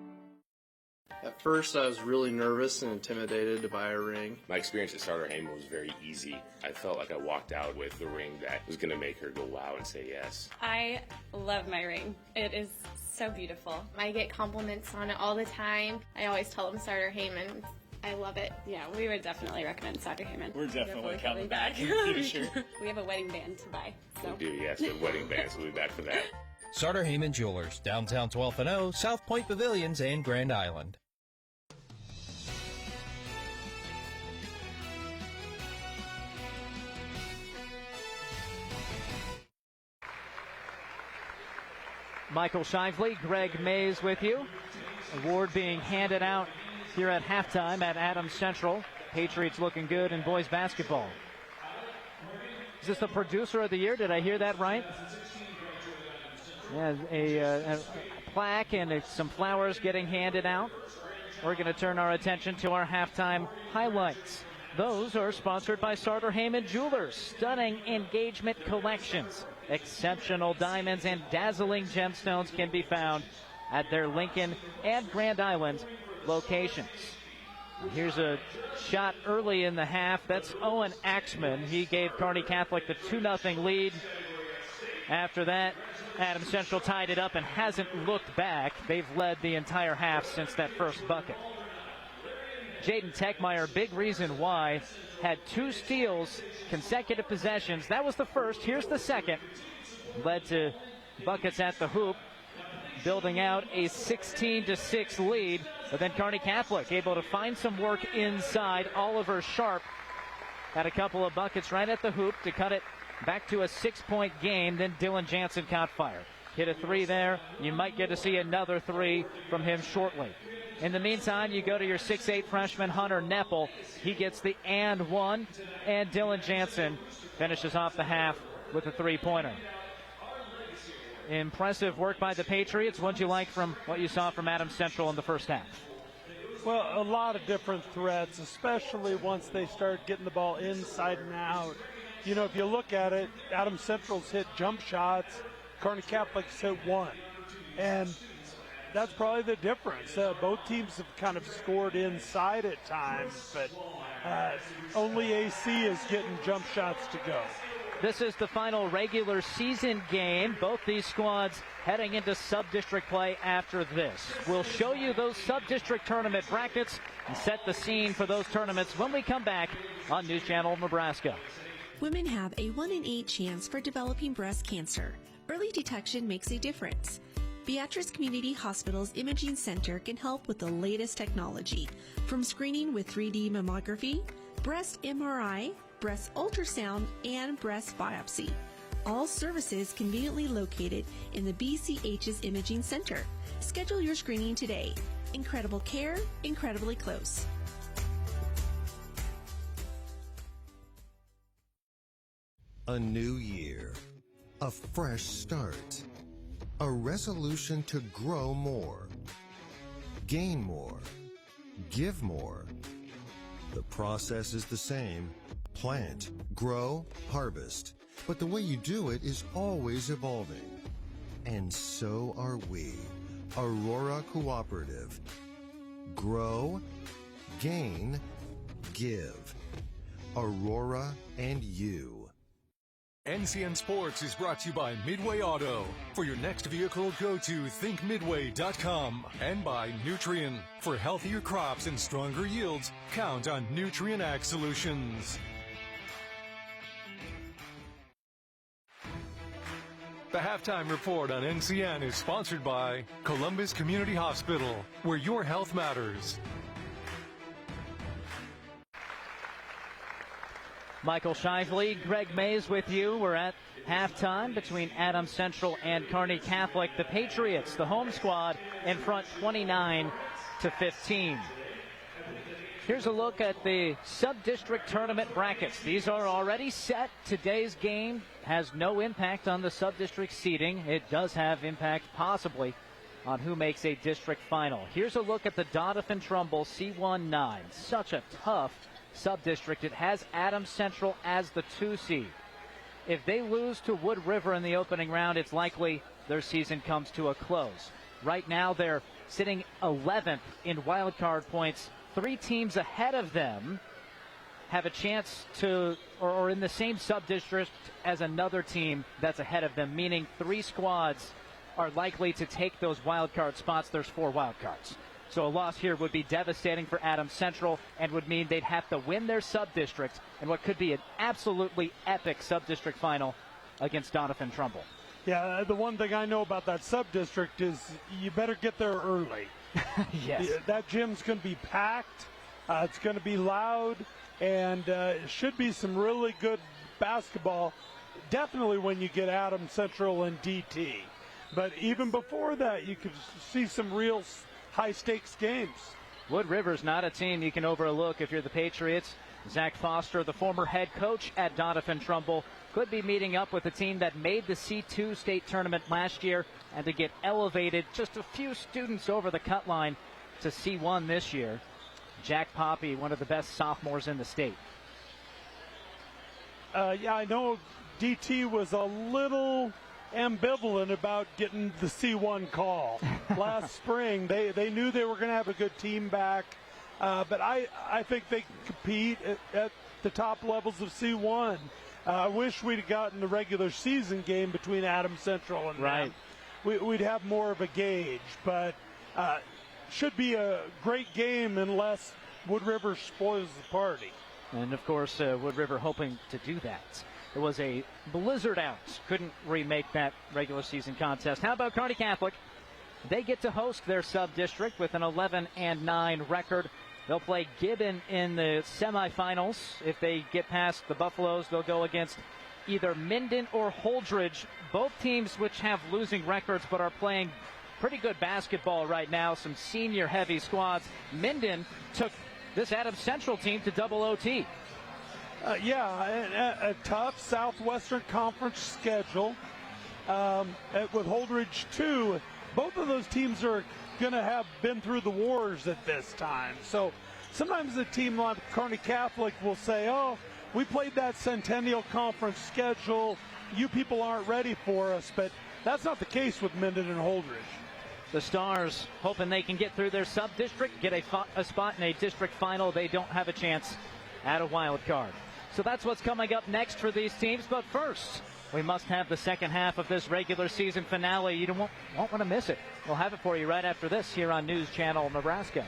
At first, I was really nervous and intimidated to buy a ring. My experience at Starter Heyman was very easy. I felt like I walked out with the ring that was going to make her go wow and say yes. I love my ring. It is so beautiful. I get compliments on it all the time. I always tell them Starter Heyman. I love it. Yeah, we would definitely recommend Starter Heyman. We're definitely coming back in the future. We have a wedding band to buy. So. We do, yes. We have wedding bands. We'll be back for that. Starter Heyman Jewelers, downtown 12th and O, South Point Pavilions, and Grand Island. Michael Shively, Greg Mays with you. Award being handed out here at halftime at Adams Central. Patriots looking good in boys basketball. Is this the producer of the year? Did I hear that right? Yeah, a plaque and some flowers getting handed out. We're going to turn our attention to our halftime highlights. Those are sponsored by Starter Heyman Jewelers. Stunning engagement collections. Exceptional diamonds and dazzling gemstones can be found at their Lincoln and Grand Island locations. Here's a shot early in the half. That's Owen Axman. He gave Kearney Catholic the 2-0 lead. After that, Adams Central tied it up and hasn't looked back. They've led the entire half since that first bucket. Jaden Techmeyer, big reason why, had 2 steals, consecutive possessions. That was the first. Here's the second. Led to buckets at the hoop, building out a 16-6 lead. But then Kearney Catholic able to find some work inside. Oliver Sharp had a couple of buckets right at the hoop to cut it back to a 6-point game. Then Dylan Jansen caught fire. Hit a 3 there. You might get to see another 3 from him shortly. In the meantime, you go to your 6'8 freshman Hunter Neppel. He gets the and 1, and Dylan Jansen finishes off the half with a 3-pointer. Impressive work by the Patriots. What'd you like from what you saw from Adams Central in the first half? Well, a lot of different threats, especially once they start getting the ball inside and out. You know, if you look at it, Adams Central's hit jump shots, Kearney Catholic's hit 1. And that's probably the difference. Both teams have kind of scored inside at times, but only AC is getting jump shots to go. This is the final regular season game. Both these squads heading into sub-district play after this. We'll show you those sub-district tournament brackets and set the scene for those tournaments when we come back on News Channel Nebraska. Women have a 1 in 8 chance for developing breast cancer. Early detection makes a difference. Beatrice Community Hospital's Imaging Center can help with the latest technology, from screening with 3D mammography, breast MRI, breast ultrasound, and breast biopsy. All services conveniently located in the BCH's Imaging Center. Schedule your screening today. Incredible care, incredibly close. A new year, a fresh start, a resolution to grow more, gain more, give more. The process is the same: plant, grow, harvest. But the way you do it is always evolving. And so are we, Aurora Cooperative. Grow, gain, give. Aurora and you. NCN Sports is brought to you by Midway Auto. For your next vehicle, go to thinkmidway.com. And by Nutrien. For healthier crops and stronger yields, count on Nutrien Ag Solutions. The Halftime Report on NCN is sponsored by Columbus Community Hospital, where your health matters. Michael Shively, Greg Mays with you. We're at halftime between Adams Central and Kearney Catholic. The Patriots, the home squad, in front 29-15. Here's a look at the sub-district tournament brackets. These are already set. Today's game has no impact on the sub-district seeding. It does have impact possibly on who makes a district final. Here's a look at the Doniphan-Trumbull C1-9. Such a tough sub-district. It has Adams Central as the 2 seed. If they lose to Wood River in the opening round, it's likely their season comes to a close. Right now, they're sitting 11th in wildcard points. 3 teams ahead of them have a chance to, or in the same sub-district as another team that's ahead of them, meaning 3 squads are likely to take those wildcard spots. There's 4 wildcards. So a loss here would be devastating for Adams Central and would mean they'd have to win their sub-district in what could be an absolutely epic sub-district final against Doniphan-Trumbull. Yeah, the one thing I know about that sub-district is you better get there early. Yes. That gym's going to be packed. It's going to be loud, and it should be some really good basketball, definitely when you get Adams Central and DT. But even before that, you could see some real high-stakes games. Wood River's not a team you can overlook if you're the Patriots. Zach Foster, the former head coach at Doniphan-Trumbull, could be meeting up with a team that made the C2 state tournament last year and to get elevated just a few students over the cut line to C1 this year. Jack Poppy, one of the best sophomores in the state. Yeah, I know DT was a little ambivalent about getting the C1 call. Last spring, they knew they were going to have a good team back, but I think they can compete at the top levels of C1. I wish we'd have gotten the regular season game between Adams Central and them. We'd have more of a gauge, but should be a great game unless Wood River spoils the party. And, of course, Wood River hoping to do that. It was a blizzard out. Couldn't remake that regular season contest. How about Kearney Catholic? They get to host their sub-district with an 11-9 record. They'll play Gibbon in the semifinals. If they get past the Buffaloes, they'll go against either Minden or Holdridge, both teams which have losing records but are playing pretty good basketball right now. Some senior-heavy squads. Minden took this Adams Central team to double OT. A tough Southwestern Conference schedule. With Holdridge, too, both of those teams are going to have been through the wars at this time. So sometimes a team like Kearney Catholic will say, oh, we played that Centennial Conference schedule. You people aren't ready for us. But that's not the case with Minden and Holdridge. The Stars hoping they can get through their sub-district, get a spot in a district final. They don't have a chance at a wild card. So that's what's coming up next for these teams. But first, we must have the second half of this regular season finale. You won't want to miss it. We'll have it for you right after this here on News Channel Nebraska.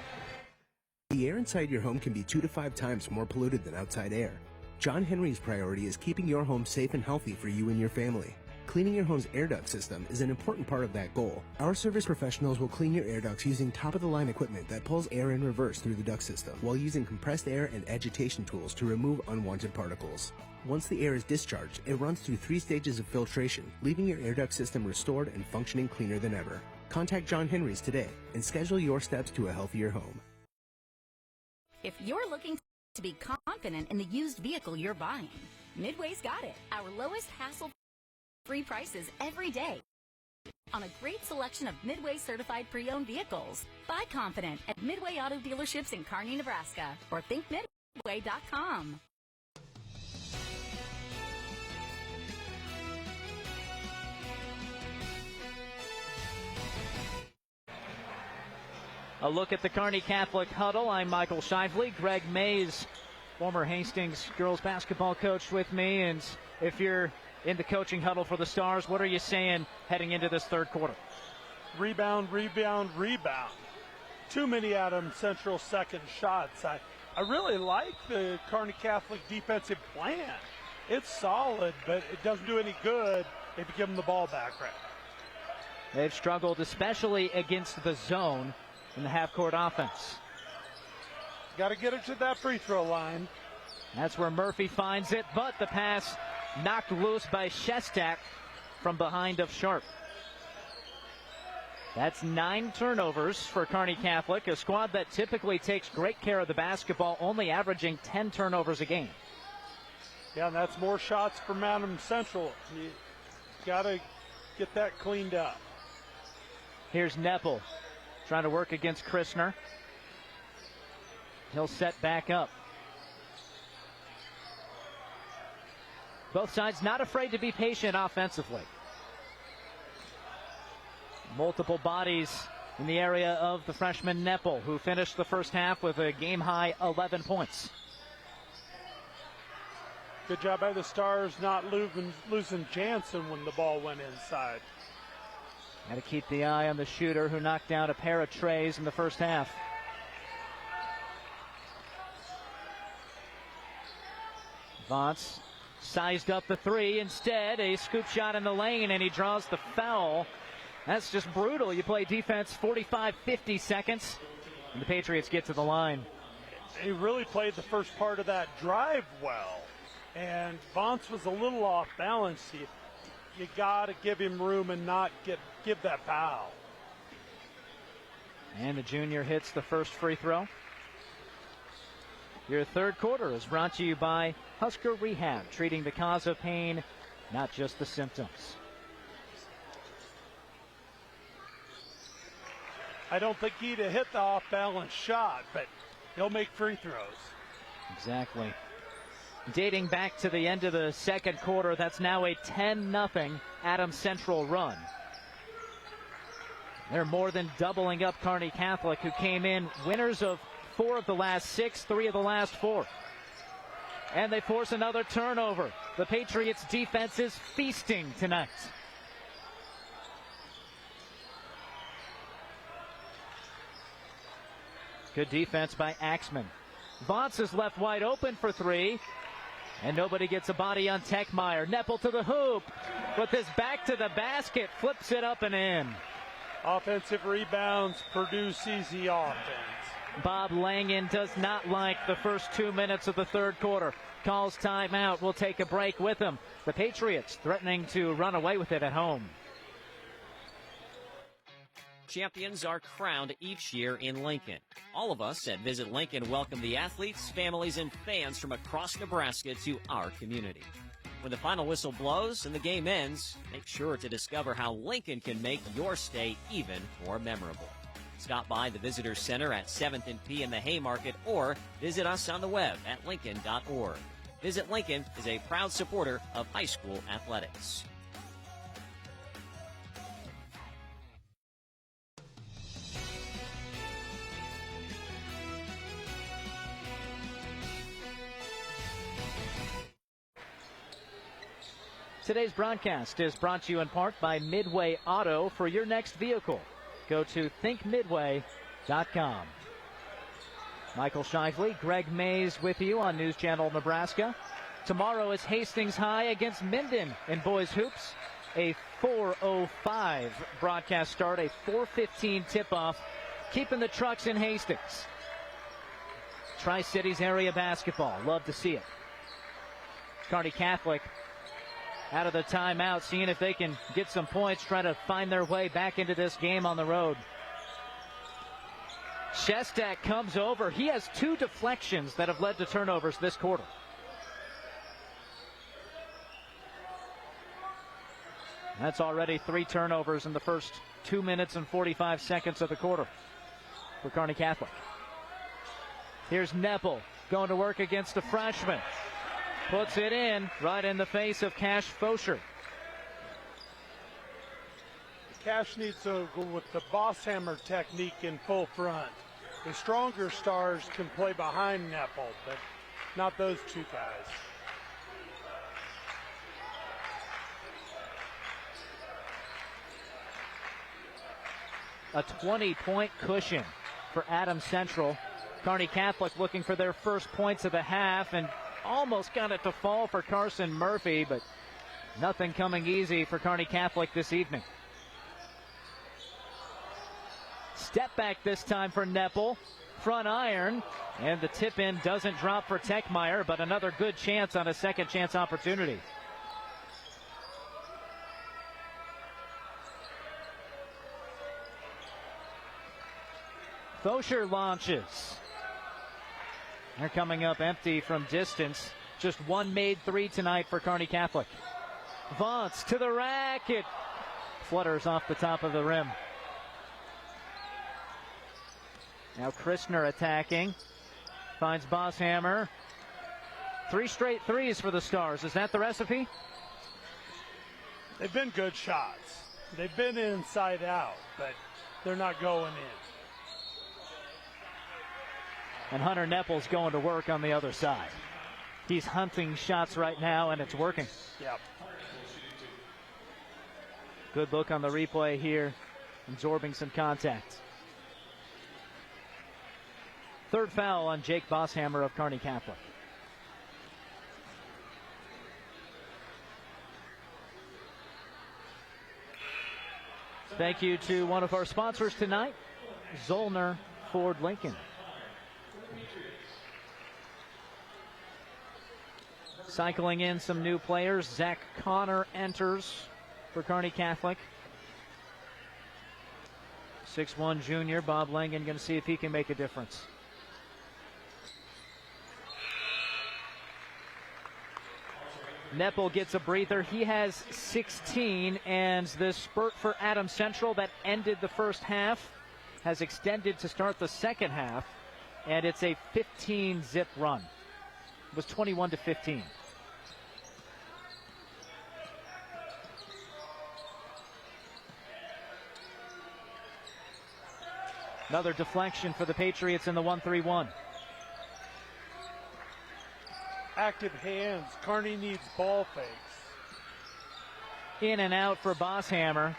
The air inside your home can be 2 to 5 times more polluted than outside air. John Henry's priority is keeping your home safe and healthy for you and your family. Cleaning your home's air duct system is an important part of that goal. Our service professionals will clean your air ducts using top-of-the-line equipment that pulls air in reverse through the duct system while using compressed air and agitation tools to remove unwanted particles. Once the air is discharged, it runs through 3 stages of filtration, leaving your air duct system restored and functioning cleaner than ever. Contact John Henry's today and schedule your steps to a healthier home. If you're looking to be confident in the used vehicle you're buying, Midway's got it. Our lowest hassle-free prices every day on a great selection of Midway certified pre-owned vehicles. Buy confident at Midway Auto Dealerships in Kearney, Nebraska, or thinkmidway.com. A look at the Kearney Catholic huddle. I'm Michael Shively. Greg Mays, former Hastings girls basketball coach, with me. And if you're in the coaching huddle for the Stars, what are you saying heading into this third quarter? Rebound, rebound, rebound. Too many Adams Central second shots. I really like the Kearney Catholic defensive plan. It's solid, but it doesn't do any good if you give them the ball back right. They've struggled, especially against the zone in the half-court offense. Got to get it to that free throw line. That's where Murphy finds it, but the pass knocked loose by Shestak from behind of Sharp. That's 9 turnovers for Kearney Catholic, a squad that typically takes great care of the basketball, only averaging 10 turnovers a game. Yeah, and that's more shots from Adams Central. You got to get that cleaned up. Here's Neppel trying to work against Christner. He'll set back up. Both sides not afraid to be patient offensively. Multiple bodies in the area of the freshman Neppel, who finished the first half with a game-high 11 points. Good job by the Stars not losing Jansen when the ball went inside. Got to keep the eye on the shooter who knocked down a pair of trays in the first half. Vance sized up the three. Instead, a scoop shot in the lane, and he draws the foul. That's just brutal. You play defense 45, 50 seconds, and the Patriots get to the line. He really played the first part of that drive well, and Vance was a little off balance. You got to give him room and not give that foul. And the junior hits the first free throw. Your third quarter is brought to you by Husker Rehab, treating the cause of pain, not just the symptoms. I don't think he'd have hit the off-balance shot, but he'll make free throws. Exactly. Dating back to the end of the second quarter, that's now a 10-0 Adams Central run. They're more than doubling up Kearney Catholic, who came in winners of 4 of the last 6, 3 of the last 4. And they force another turnover. The Patriots' defense is feasting tonight. Good defense by Axman. Vance is left wide open for 3. And nobody gets a body on Techmeyer. Neppel to the hoop. With his back to the basket, flips it up and in. Offensive rebounds produce easy offense. Bob Langen does not like the first 2 minutes of the third quarter. Calls timeout. We'll take a break with him. The Patriots threatening to run away with it at home. Champions are crowned each year in Lincoln. All of us at Visit Lincoln welcome the athletes, families, and fans from across Nebraska to our community. When the final whistle blows and the game ends, make sure to discover how Lincoln can make your stay even more memorable. Stop by the Visitor Center at 7th and P in the Haymarket, or visit us on the web at lincoln.org. Visit Lincoln is a proud supporter of high school athletics. Today's broadcast is brought to you in part by Midway Auto. For your next vehicle, go to thinkmidway.com. Michael Shively, Greg Mays with you on News Channel Nebraska. Tomorrow is Hastings High against Minden in boys hoops. A 4:05 broadcast start, a 4:15 tip-off, keeping the trucks in Hastings. Tri-Cities area basketball, love to see it. Kearney Catholic out of the timeout, seeing if they can get some points, try to find their way back into this game on the road. Shestak comes over. He has 2 deflections that have led to turnovers this quarter. That's already 3 turnovers in the first 2 minutes and 45 seconds of the quarter for Kearney Catholic. Here's Nepple going to work against a freshman. Puts it in right in the face of Cash Fosher. Cash needs to go with the boss hammer technique in full front. The stronger stars can play behind Nepple, but not those 2 guys. A 20-point cushion for Adams Central. Kearney Catholic looking for their first points of the half and almost got it to fall for Carson Murphy, but nothing coming easy for Kearney Catholic this evening. Step back this time for Nepple. Front iron, and the tip in doesn't drop for Techmeyer, but another good chance on a second chance opportunity. Fosher launches. They're coming up empty from distance. Just 1 made 3 tonight for Kearney Catholic. Vance to the rack. It flutters off the top of the rim. Now Christner attacking. Finds Bosshammer. 3 straight threes for the Stars. Is that the recipe? They've been good shots. They've been inside out, but they're not going in. And Hunter Nepple's going to work on the other side. He's hunting shots right now, and it's working. Yep. Good look on the replay here, absorbing some contact. 3rd foul on Jake Bosshammer of Kearney Catholic. Thank you to one of our sponsors tonight, Zollner Ford Lincoln. Cycling in some new players. Zach Connor enters for Kearney Catholic. 6'1" junior. Bob Langen going to see if he can make a difference. Nepple gets a breather. He has 16, and this spurt for Adams Central that ended the first half has extended to start the second half, and it's a 15-zip run. It was 21-15. Another deflection for the Patriots in the 1-3-1. Active hands. Kearney needs ball fakes. In and out for Bosshammer.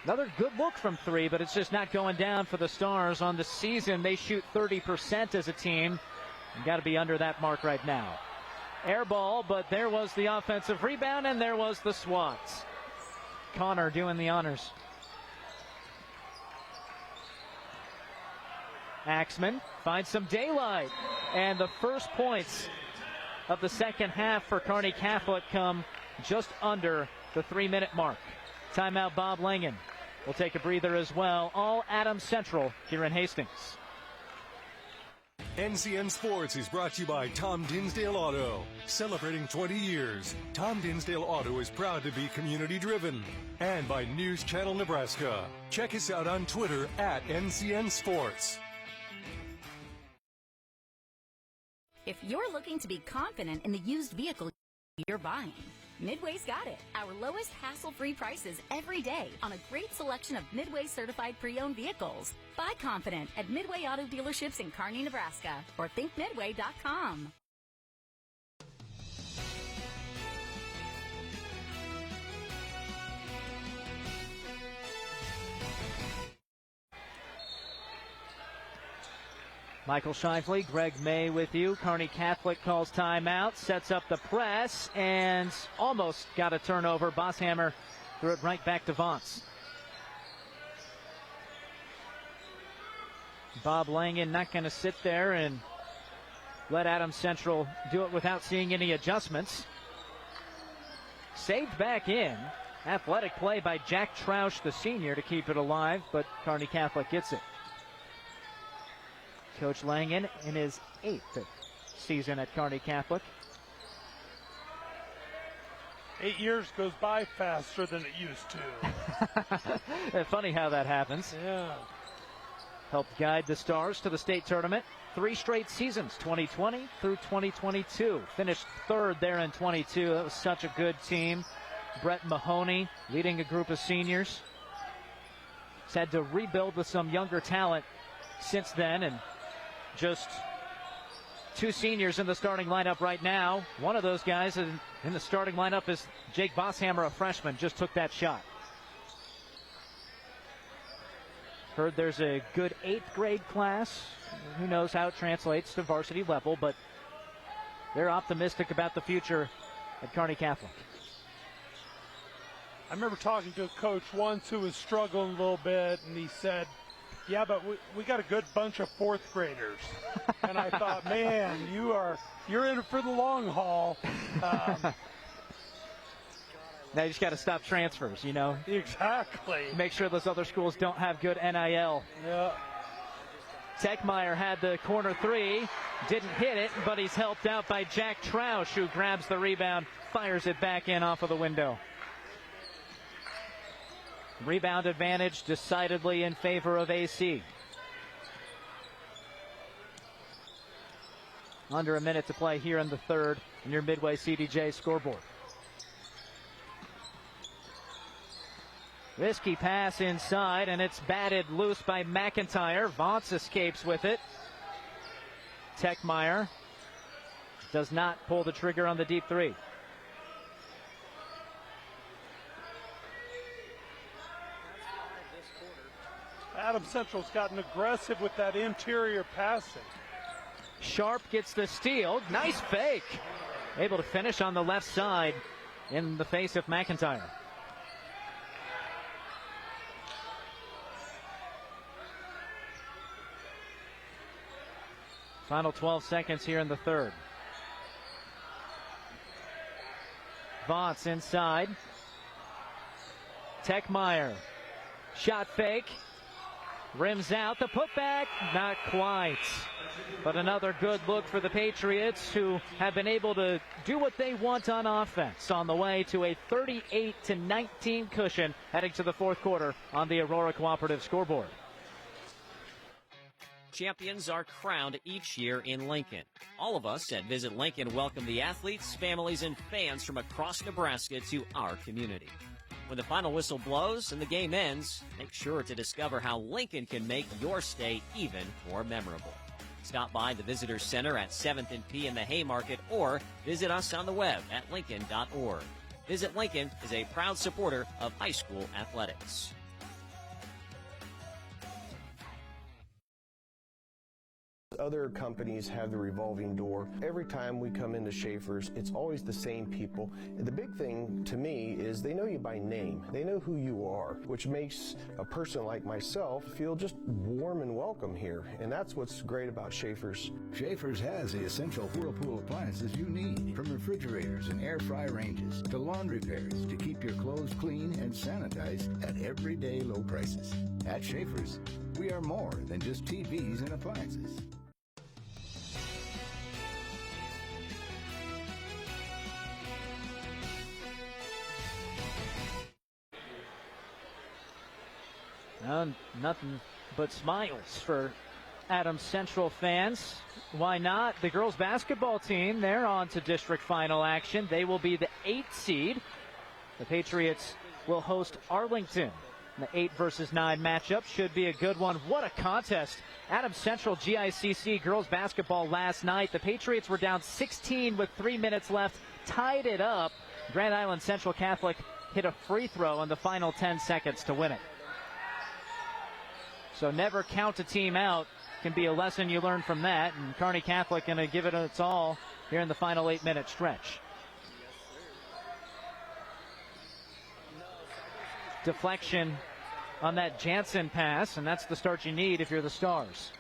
Another good look from 3, but it's just not going down for the Stars. On the season, they shoot 30% as a team. Got to be under that mark right now. Air ball, but there was the offensive rebound, and there was the swats. Connor doing the honors. Axman finds some daylight, and the first points of the second half for Kearney Catholic come just under the 3-minute mark. Timeout, Bob Langen will take a breather as well. All Adams Central here in Hastings. NCN Sports is brought to you by Tom Dinsdale Auto. Celebrating 20 years, Tom Dinsdale Auto is proud to be community-driven. And by News Channel Nebraska. Check us out on Twitter at NCN Sports. If you're looking to be confident in the used vehicle you're buying, Midway's got it. Our lowest hassle-free prices every day on a great selection of Midway certified pre-owned vehicles. Buy confident at Midway Auto Dealerships in Kearney, Nebraska, or thinkmidway.com. Michael Shifley, Greg May with you. Kearney Catholic calls timeout, sets up the press, and almost got a turnover. Bosshammer threw it right back to Vance. Bob Langen not going to sit there and let Adams Central do it without seeing any adjustments. Saved back in. Athletic play by Jack Troush, the senior, to keep it alive, but Kearney Catholic gets it. Coach Langen in his 8th season at Kearney Catholic. 8 years goes by faster than it used to. Funny how that happens. Yeah. Helped guide the Stars to the state tournament 3 straight seasons, 2020 through 2022. Finished 3rd there in 22. That was such a good team. Brett Mahoney leading a group of seniors. He's had to rebuild with some younger talent since then, and just 2 seniors in the starting lineup right now. One of those guys in the starting lineup is Jake Bosshammer, a freshman, just took that shot. Heard there's a good 8th grade class. Who knows how it translates to varsity level, but they're optimistic about the future at Kearney Catholic. I remember talking to a coach once who was struggling a little bit, and he said, yeah, but we got a good bunch of 4th graders. And I thought, man, you're in it for the long haul. Now you just got to stop transfers, you know. Exactly. Make sure those other schools don't have good NIL. Yeah. Techmeyer had the corner 3, didn't hit it, but he's helped out by Jack Troush, who grabs the rebound, fires it back in off of the window. Rebound advantage decidedly in favor of AC. Under a minute to play here in the 3rd on your Midway CDJ scoreboard. Risky pass inside, and it's batted loose by McIntyre. Vance escapes with it. Techmeyer does not pull the trigger on the deep 3. Adams Central's gotten aggressive with that interior passing. Sharp gets the steal. Nice fake. Able to finish on the left side in the face of McIntyre. Final 12 seconds here in the 3rd. Vance inside. Techmeyer. Shot fake. Rims out. The putback. Not quite. But another good look for the Patriots, who have been able to do what they want on offense on the way to a 38-19 cushion heading to the 4th quarter on the Aurora Cooperative scoreboard. Champions are crowned each year in Lincoln. All of us at Visit Lincoln welcome the athletes, families, and fans from across Nebraska to our community. When the final whistle blows and the game ends, make sure to discover how Lincoln can make your stay even more memorable. Stop by the Visitor Center at 7th and P in the Haymarket, or visit us on the web at lincoln.org. Visit Lincoln is a proud supporter of high school athletics. Other companies have the revolving door. Every time we come into Schaefer's, it's always the same people. And the big thing to me is they know you by name. They know who you are, which makes a person like myself feel just warm and welcome here. And that's what's great about Schaefer's. Schaefer's has the essential Whirlpool appliances you need, from refrigerators and air fry ranges to laundry pairs to keep your clothes clean and sanitized at everyday low prices. At Schaefer's, we are more than just TVs and appliances. Nothing but smiles for Adams Central fans. Why not? The girls basketball team, they're on to district final action. They will be the 8th seed. The Patriots will host Arlington. The 8 versus 9 matchup should be a good one. What a contest. Adams Central GICC girls basketball last night. The Patriots were down 16 with 3 minutes left, tied it up. Grand Island Central Catholic hit a free throw in the final 10 seconds to win it. So never count a team out can be a lesson you learn from that. And Kearney Catholic going to give it its all here in the final 8-minute stretch. Deflection on that Jansen pass, and that's the start you need if you're the Stars.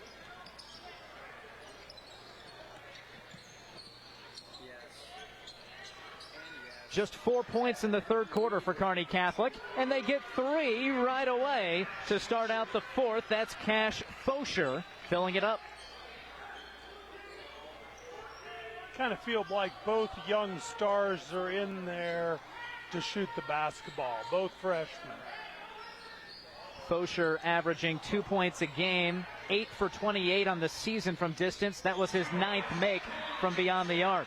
Just 4 points in the third quarter for Kearney Catholic, and they get 3 right away to start out the fourth. That's Cash Fosher filling it up. Kind of feel like both young stars are in there to shoot the basketball, both freshmen. Fosher averaging 2 points a game, 8 for 28 on the season from distance. That was his 9th make from beyond the arc.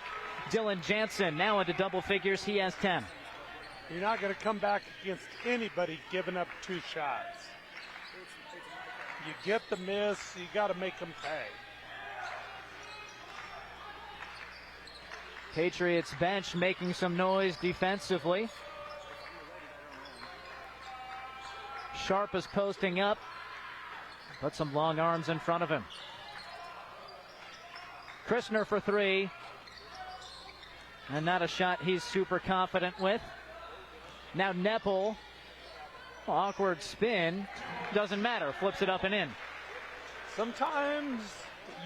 Dylan Jansen now into double figures. He has 10. You're not going to come back against anybody giving up 2 shots. You get the miss, you got to make them pay. Patriots bench making some noise defensively. Sharp is posting up. Put some long arms in front of him. Christner for 3. And not a shot he's super confident with. Now Nepple. Awkward spin. Doesn't matter. Flips it up and in. Sometimes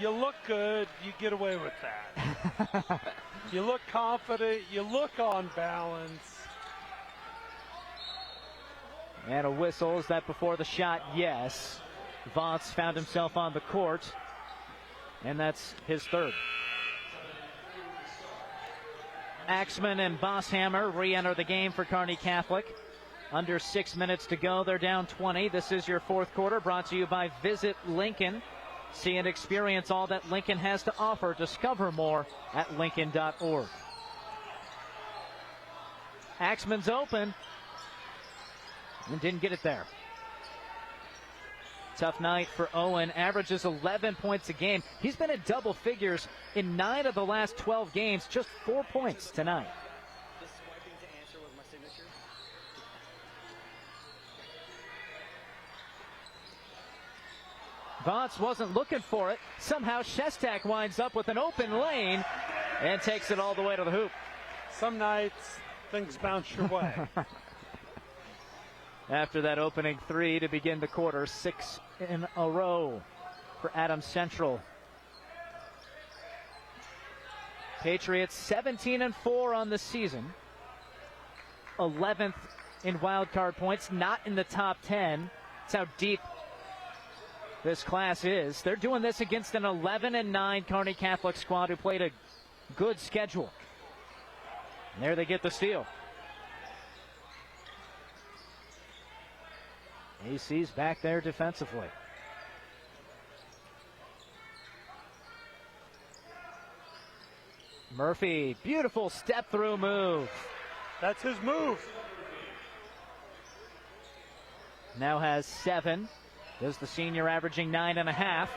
you look good, you get away with that. You look confident, you look on balance. And a whistle. Is that before the shot? Yes. Vance found himself on the court. And that's his third. Axman and Bosshammer re-enter the game for Kearney Catholic. Under 6 minutes to go. They're down 20. This is your fourth quarter, brought to you by Visit Lincoln. See and experience all that Lincoln has to offer. Discover more at Lincoln.org. Axman's open and didn't get it there. Tough night for Owen. Averages 11 points a game. He's been in double figures in 9 of the last 12 games. Just 4 points tonight. Vance wasn't looking for it. Somehow Shestak winds up with an open lane and takes it all the way to the hoop. Some nights things bounce your way. After that opening 3 to begin the quarter, 6 in a row for Adams Central. Patriots 17-4 on the season. 11th in wild card points, not in the top 10. That's how deep this class is. They're doing this against an 11-9 Kearney Catholic squad who played a good schedule. And there they get the steal. AC's back there defensively. Murphy, beautiful step-through move. That's his move. Now has 7. Does the senior averaging 9.5.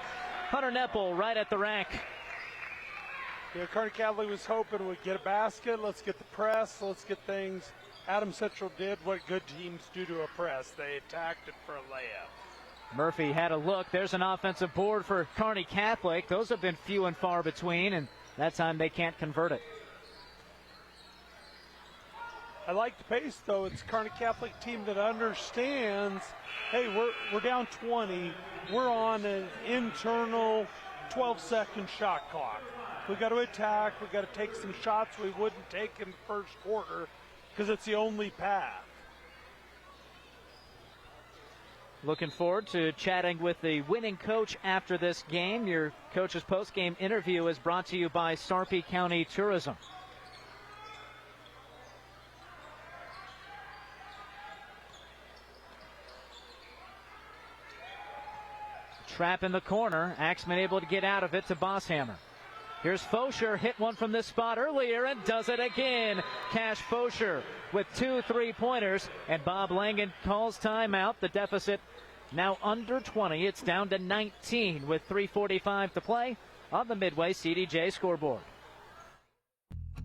Hunter Nepple right at the rack. Yeah, Kearney Catholic was hoping we'd get a basket. Let's get the press. Let's get things. Adams Central did what good teams do to a press. They attacked it for a layup. Murphy had a look. There's an offensive board for Kearney Catholic. Those have been few and far between, and that time they can't convert it. I like the pace, though. It's a Kearney Catholic team that understands, hey, we're down 20. We're on an internal 12-second shot clock. We got to attack. We got to take some shots we wouldn't take in the first quarter because it's the only path. Looking forward to chatting with the winning coach after this game. Your coach's post-game interview is brought to you by Sarpy County Tourism. Trap in the corner. Axman able to get out of it to Bosshammer. Here's Fosher, hit one from this spot earlier and does it again. Cash Fosher with 2 3-pointers, and Bob Langen calls timeout. The deficit now under 20. It's down to 19 with 3:45 to play on the Midway CDJ scoreboard.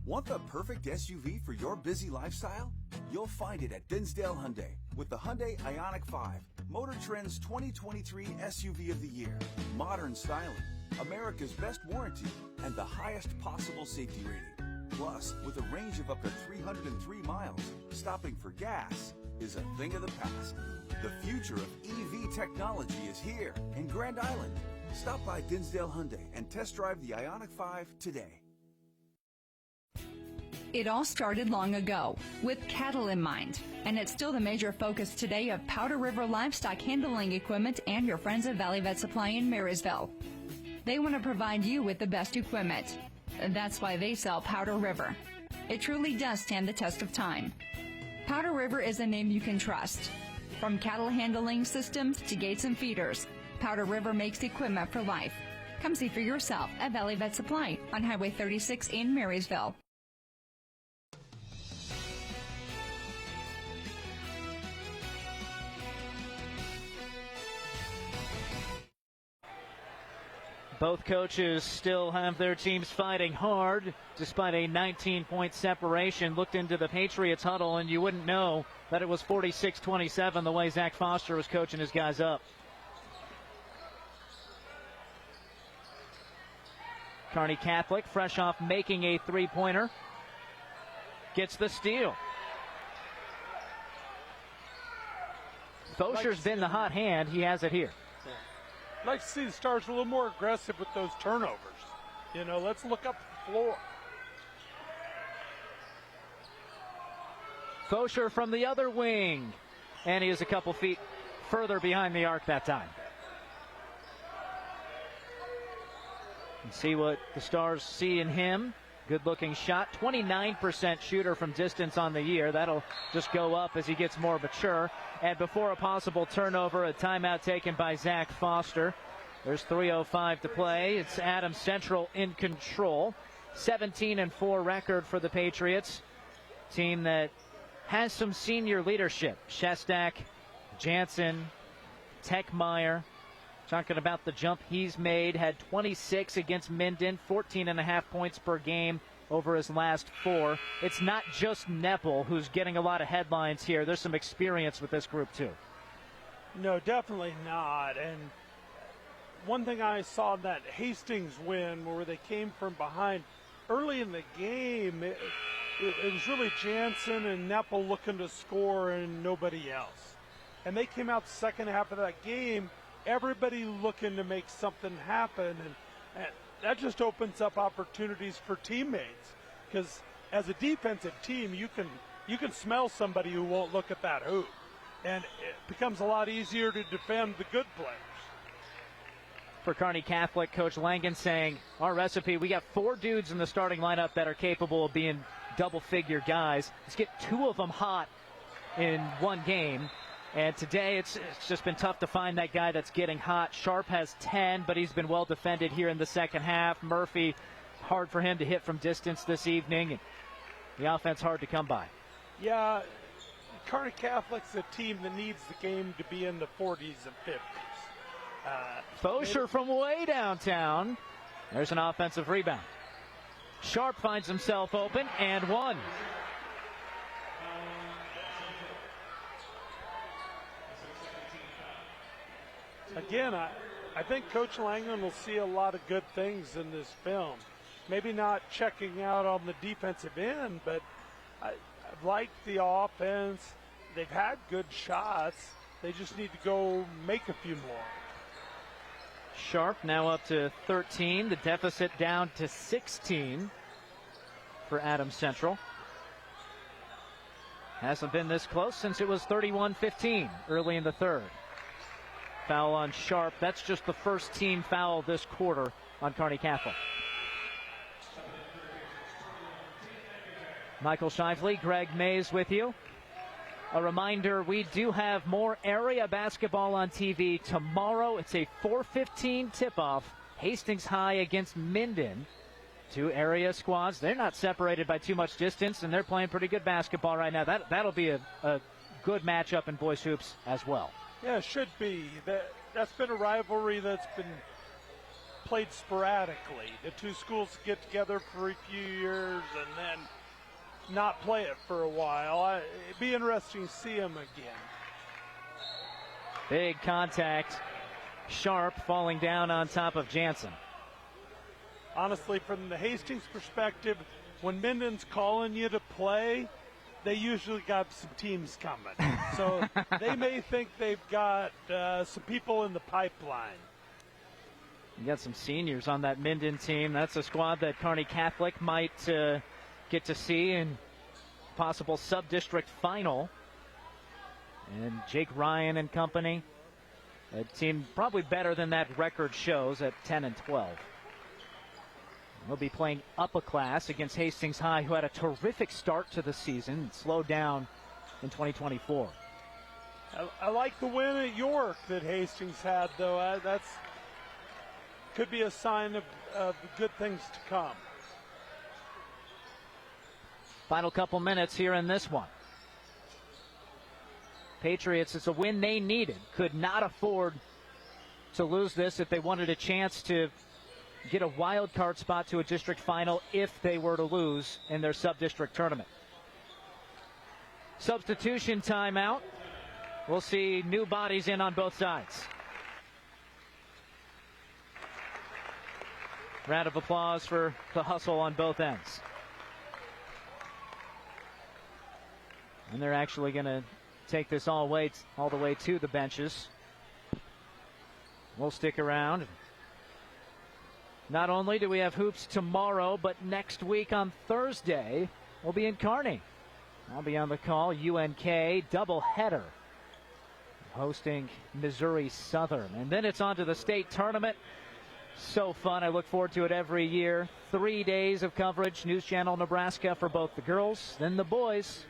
Want the perfect SUV for your busy lifestyle? You'll find it at Dinsdale Hyundai with the Hyundai Ioniq 5, Motor Trend's 2023 SUV of the year. Modern styling, America's best warranty, and the highest possible safety rating. Plus, with a range of up to 303 miles, stopping for gas is a thing of the past. The future of EV technology is here in Grand Island. Stop by Dinsdale Hyundai and test drive the Ioniq 5 today. It all started long ago with cattle in mind, and it's still the major focus today of Powder River Livestock Handling Equipment and your friends at Valley Vet Supply in Marysville. They want to provide you with the best equipment. That's why they sell Powder River. It truly does stand the test of time. Powder River is a name you can trust. From cattle handling systems to gates and feeders, Powder River makes equipment for life. Come see for yourself at Valley Vet Supply on Highway 36 in Marysville. Both coaches still have their teams fighting hard despite a 19-point separation. Looked into the Patriots huddle and you wouldn't know that it was 46-27 the way Zach Foster was coaching his guys up. Kearney Catholic, fresh off making a three-pointer, gets the steal. Fosher's been the hot hand. He has it here. I'd like to see the Stars a little more aggressive with those turnovers. You know, let's look up the floor. Fosher from the other wing. And he is a couple feet further behind the arc that time. And see what the Stars see in him. Good-looking shot. 29% shooter from distance on the year. That'll just go up as he gets more mature. And before a possible turnover, a timeout taken by Zach Foster. There's 3:05 to play. It's Adams Central in control. 17-4 record for the Patriots. Team that has some senior leadership. Shestak, Jansen, Techmeyer. Talking about the jump he's made, had 26 against Minden, 14.5 points per game over his last 4. It's not just Nepple who's getting a lot of headlines here. There's some experience with this group too. No, definitely not. And one thing I saw in that Hastings win where they came from behind early in the game, it was really Jansen and Nepple looking to score and nobody else. And they came out the second half of that game, everybody looking to make something happen, and that just opens up opportunities for teammates. Because as a defensive team, you can smell somebody who won't look at that hoop, and it becomes a lot easier to defend the good players. For Kearney Catholic, Coach Langen saying, our recipe, we got 4 dudes in the starting lineup that are capable of being double-figure guys. Let's get 2 of them hot in one game. And today it's just been tough to find that guy that's getting hot. Sharp has 10, but he's been well defended here in the second half. Murphy, hard for him to hit from distance this evening. And the offense hard to come by. Yeah, Kearney Catholic's a team that needs the game to be in the 40s and 50s. Fosher from way downtown. There's an offensive rebound. Sharp finds himself open and one. Again, I think Coach Langland will see a lot of good things in this film. Maybe not checking out on the defensive end, but I like the offense. They've had good shots. They just need to go make a few more. Sharp now up to 13. The deficit down to 16 for Adams Central. Hasn't been this close since it was 31-15 early in the third. Foul on Sharp. That's just the first team foul this quarter on Kearney Catholic. Michael Shively, Greg Mays with you. A reminder, we do have more area basketball on TV tomorrow. It's a 4:15 tip-off. Hastings High against Minden. 2 area squads. They're not separated by too much distance, and they're playing pretty good basketball right now. That'll be a good matchup in boys hoops as well. Yeah, it should be. That's been a rivalry that's been played sporadically. The 2 schools get together for a few years and then not play it for a while. It'd be interesting to see them again. Big contact. Sharp falling down on top of Jansen. Honestly, from the Hastings perspective, when Minden's calling you to play, they usually got some teams coming. So they may think they've got some people in the pipeline. You got some seniors on that Minden team. That's a squad that Kearney Catholic might get to see in possible sub-district final. And Jake Ryan and company, a team probably better than that record shows at 10-12. We'll be playing upper class against Hastings High, who had a terrific start to the season and slowed down in 2024. I like the win at York that Hastings had, though. That's could be a sign of good things to come. Final couple minutes here in this one. Patriots, it's a win they needed. Could not afford to lose this if they wanted a chance to get a wild card spot to a district final if they were to lose in their sub-district tournament. Substitution timeout. We'll see new bodies in on both sides. Round of applause for the hustle on both ends. And they're actually going to take this all the way to the benches. We'll stick around. Not only do we have hoops tomorrow, but next week on Thursday, we'll be in Kearney. I'll be on the call. UNK doubleheader, hosting Missouri Southern. And then it's on to the state tournament. So fun. I look forward to it every year. 3 days of coverage. News Channel Nebraska for both the girls, then the boys.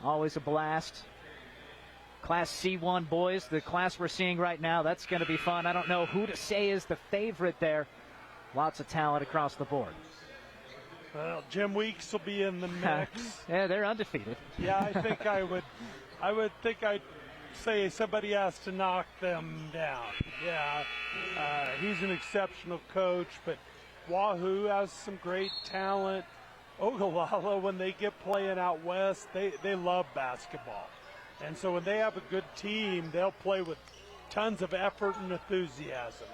Always a blast. Class C1 boys, the class we're seeing right now, that's going to be fun. I don't know who to say is the favorite there. Lots of talent across the board. Well, Jim Weeks will be in the mix. Yeah, they're undefeated. Yeah, I think I would think I'd say somebody has to knock them down. Yeah, he's an exceptional coach, but Wahoo has some great talent. Ogallala, when they get playing out west, they love basketball. And so when they have a good team, they'll play with tons of effort and enthusiasm.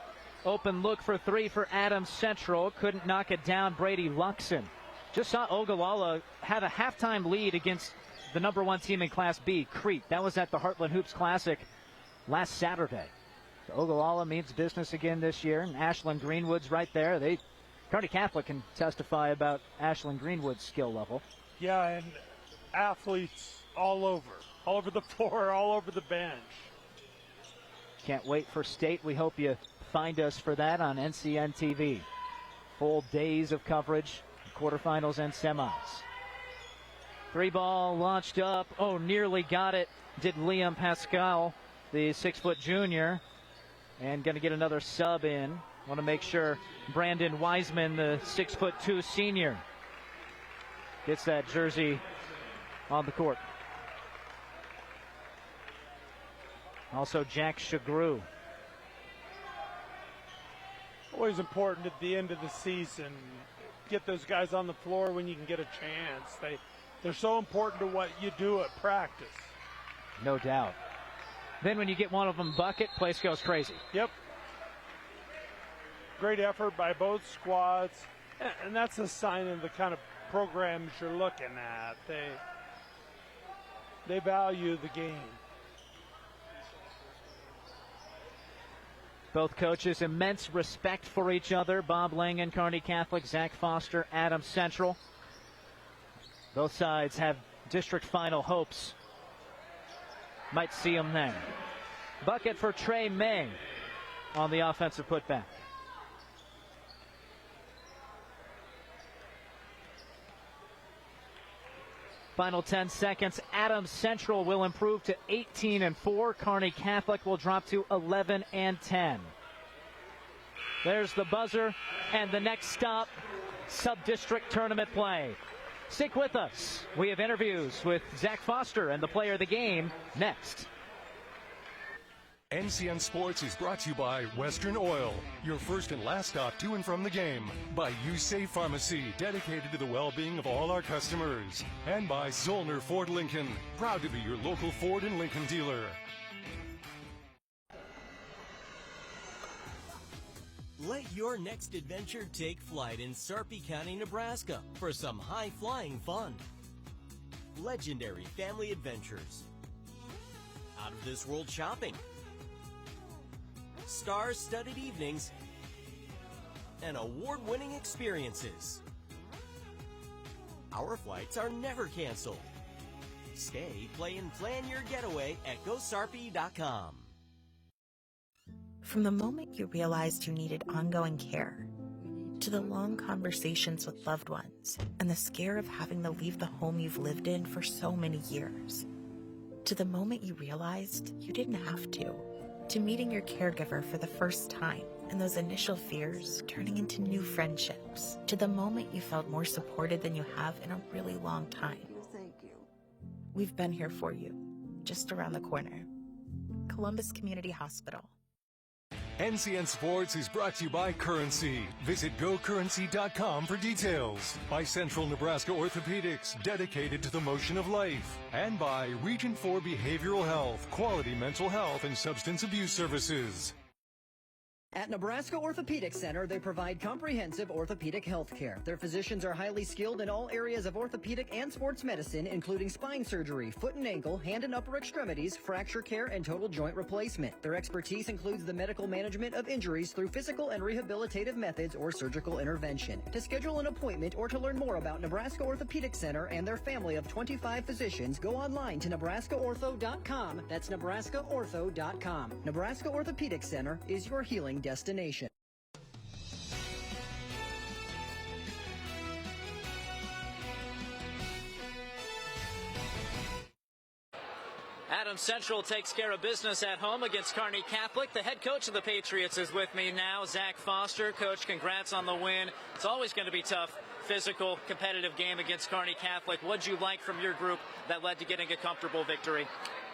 Open look for three for Adams Central. Couldn't knock it down. Brady Luxon. Just saw Ogallala have a halftime lead against the number one team in Class B, Crete. That was at the Heartland Hoops Classic last Saturday. So Ogallala means business again this year. And Ashland Greenwood's right there. Kearney Catholic can testify about Ashland Greenwood's skill level. Yeah, and athletes all over the floor, all over the bench. Can't wait for state. We hope you find us for that on NCN TV. Full days of coverage, quarterfinals and semis. Three ball launched up. Oh, nearly got it. Did Liam Pascal, the 6-foot junior, and going to get another sub in. Want to make sure Brandon Wiseman, the 6'2" senior, gets that jersey on the court. Also Jack Shagru. Always important at the end of the season. Get those guys on the floor when you can get a chance. They're so important to what you do at practice. No doubt. Then when you get one of them bucket, place goes crazy. Yep. Great effort by both squads, and that's a sign of the kind of programs you're looking at. They value the game. Both coaches, immense respect for each other. Bob Langen, Kearney Catholic, Zach Foster, Adams Central. Both sides have district final hopes. Might see them then. Bucket for Trey May on the offensive putback. Final 10 seconds. Adams Central will improve to 18-4. Kearney Catholic will drop to 11-10. There's the buzzer and the next stop, sub-district tournament play. Stick with us. We have interviews with Zach Foster and the player of the game next. NCN Sports is brought to you by Western Oil, your first and last stop to and from the game. By USafe Pharmacy, dedicated to the well-being of all our customers. And by Zollner Ford Lincoln, proud to be your local Ford and Lincoln dealer. Let your next adventure take flight in Sarpy County, Nebraska for some high-flying fun. Legendary family adventures. Out-of-this-world shopping. Star-studded evenings, and award-winning experiences. Our flights are never canceled. Stay, play, and plan your getaway at GoSarpy.com. From the moment you realized you needed ongoing care, to the long conversations with loved ones, and the scare of having to leave the home you've lived in for so many years, to the moment you realized you didn't have to meeting your caregiver for the first time, and those initial fears turning into new friendships, to the moment you felt more supported than you have in a really long time. Thank you. We've been here for you, just around the corner. Columbus Community Hospital. NCN Sports is brought to you by Currency. Visit GoCurrency.com for details. By Central Nebraska Orthopedics, dedicated to the motion of life. And by Region 4 Behavioral Health, quality mental health and substance abuse services. At Nebraska Orthopedic Center, they provide comprehensive orthopedic health care. Their physicians are highly skilled in all areas of orthopedic and sports medicine, including spine surgery, foot and ankle, hand and upper extremities, fracture care, and total joint replacement. Their expertise includes the medical management of injuries through physical and rehabilitative methods or surgical intervention. To schedule an appointment or to learn more about Nebraska Orthopedic Center and their family of 25 physicians, go online to NebraskaOrtho.com. That's NebraskaOrtho.com. Nebraska Orthopedic Center is your healing destination. Adams Central takes care of business at home against Kearney Catholic. The head coach of the Patriots is with me now, Zach Foster. Coach, congrats on the win. It's always going to be tough. Physical, competitive game against Kearney Catholic. What'd you like from your group that led to getting a comfortable victory?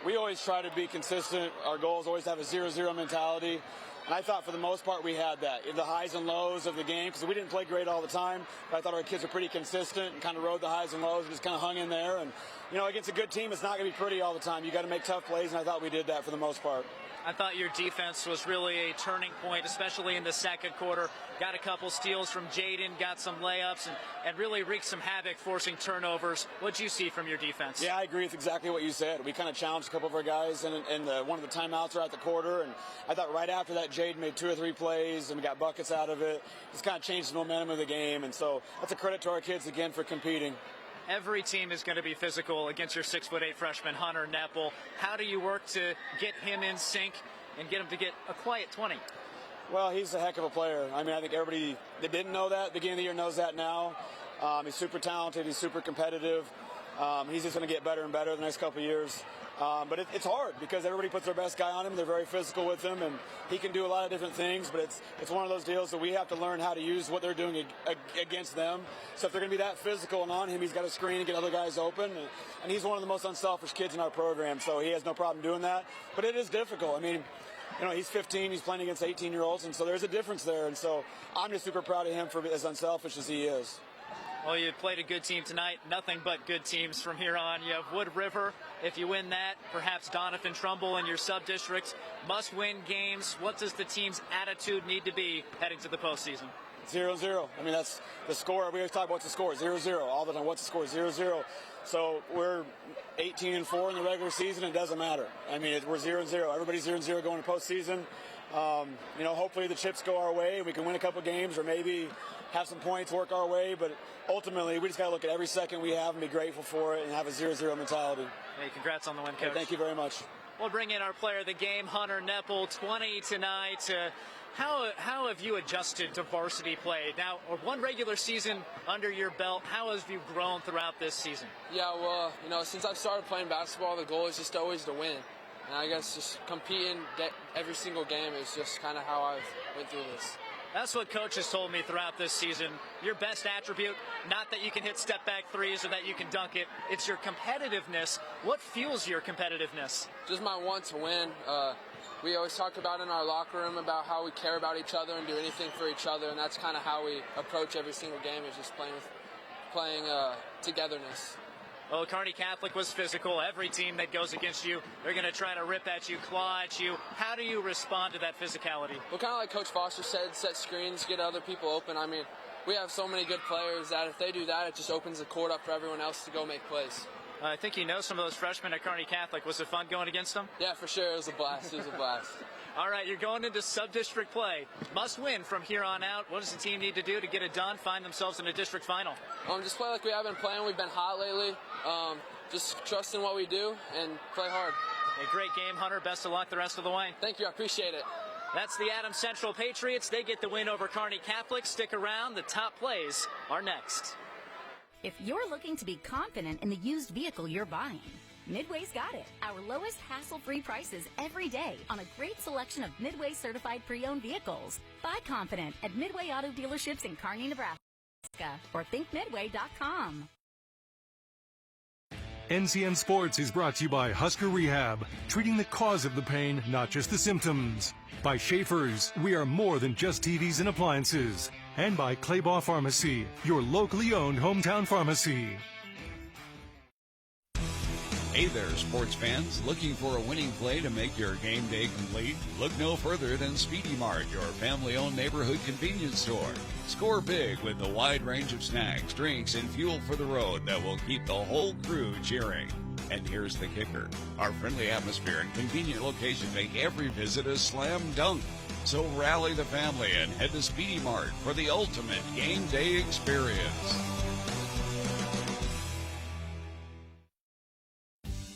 We always try to be consistent. Our goal is always to have a 0-0 mentality. And I thought for the most part we had that. The highs and lows of the game, because we didn't play great all the time, but I thought our kids were pretty consistent and kind of rode the highs and lows and just kind of hung in there. And, you know, against a good team, it's not going to be pretty all the time. You got to make tough plays, and I thought we did that for the most part. I thought your defense was really a turning point, especially in the second quarter. Got a couple steals from Jaden, got some layups, and really wreaked some havoc, forcing turnovers. What'd you see from your defense? Yeah, I agree with exactly what you said. We kind of challenged a couple of our guys, and one of the timeouts were at the quarter, and I thought right after that, Jaden made 2 or 3 plays, and we got buckets out of it. Just kind of changed the momentum of the game, and so that's a credit to our kids again for competing. Every team is going to be physical against your 6'8" freshman, Hunter Nepple. How do you work to get him in sync and get him to get a quiet 20? Well, he's a heck of a player. I mean, I think everybody that didn't know that at the beginning of the year knows that now. He's super talented. He's super competitive. He's just going to get better and better the next couple of years. But it's hard because everybody puts their best guy on him. They're very physical with him, and he can do a lot of different things. But it's one of those deals that we have to learn how to use what they're doing against them. So if they're going to be that physical and on him, he's got to screen and get other guys open. And he's one of the most unselfish kids in our program, so he has no problem doing that. But it is difficult. I mean, you know, he's 15, he's playing against 18-year-olds, and so there's a difference there. And so I'm just super proud of him for as unselfish as he is. Well, you played a good team tonight. Nothing but good teams from here on. You have Wood River. If you win that, perhaps Donovan Trumbull in your sub-districts. Must-win games. What does the team's attitude need to be heading to the postseason? 0-0. I mean, that's the score. We always talk about what's the score. 0-0 all the time. What's the score? 0-0. So we're 18-4 in the regular season. It doesn't matter. I mean, we're 0-0. Everybody's 0-0 going to postseason. You know, hopefully the chips go our way and we can win a couple games or maybe have some points work our way. But ultimately, we just got to look at every second we have and be grateful for it and have a 0-0 mentality. Hey, congrats on the win, Coach. Thank you very much. We'll bring in our player of the game, Hunter Nepple, 20 tonight. How have you adjusted to varsity play? Now, one regular season under your belt, how have you grown throughout this season? Yeah, well, you know, since I've started playing basketball, the goal is just always to win. And I guess just competing every single game is just kind of how I've went through this. That's what Coach has told me throughout this season. Your best attribute, not that you can hit step-back threes or that you can dunk it. It's your competitiveness. What fuels your competitiveness? Just my want to win. We always talk about in our locker room about how we care about each other and do anything for each other, and that's kind of how we approach every single game, is just playing togetherness. Well, Kearney Catholic was physical. Every team that goes against you, they're going to try to rip at you, claw at you. How do you respond to that physicality? Well, kind of like Coach Foster said, set screens, get other people open. I mean, we have so many good players that if they do that, it just opens the court up for everyone else to go make plays. I think you know some of those freshmen at Kearney Catholic. Was it fun going against them? Yeah, for sure. It was a blast. It was a blast. All right, you're going into sub-district play. Must win from here on out. What does the team need to do to get it done, find themselves in a district final? Just play like we have been playing. We've been hot lately. Just trust in what we do and play hard. A great game, Hunter. Best of luck the rest of the way. Thank you. I appreciate it. That's the Adams Central Patriots. They get the win over Kearney Catholic. Stick around. The top plays are next. If you're looking to be confident in the used vehicle you're buying, Midway's got it. Our lowest hassle-free prices every day on a great selection of Midway certified pre-owned vehicles. Buy confident at Midway Auto Dealerships in Kearney, Nebraska, or thinkmidway.com. NCN Sports is brought to you by Husker Rehab, treating the cause of the pain, not just the symptoms. By Schaefer's, we are more than just TVs and appliances. And by Claybaugh Pharmacy, your locally owned hometown pharmacy. Hey there, sports fans. Looking for a winning play to make your game day complete? Look no further than Speedy Mart, your family-owned neighborhood convenience store. Score big with a wide range of snacks, drinks, and fuel for the road that will keep the whole crew cheering. And here's the kicker. Our friendly atmosphere and convenient location make every visit a slam dunk. So rally the family and head to Speedy Mart for the ultimate game day experience.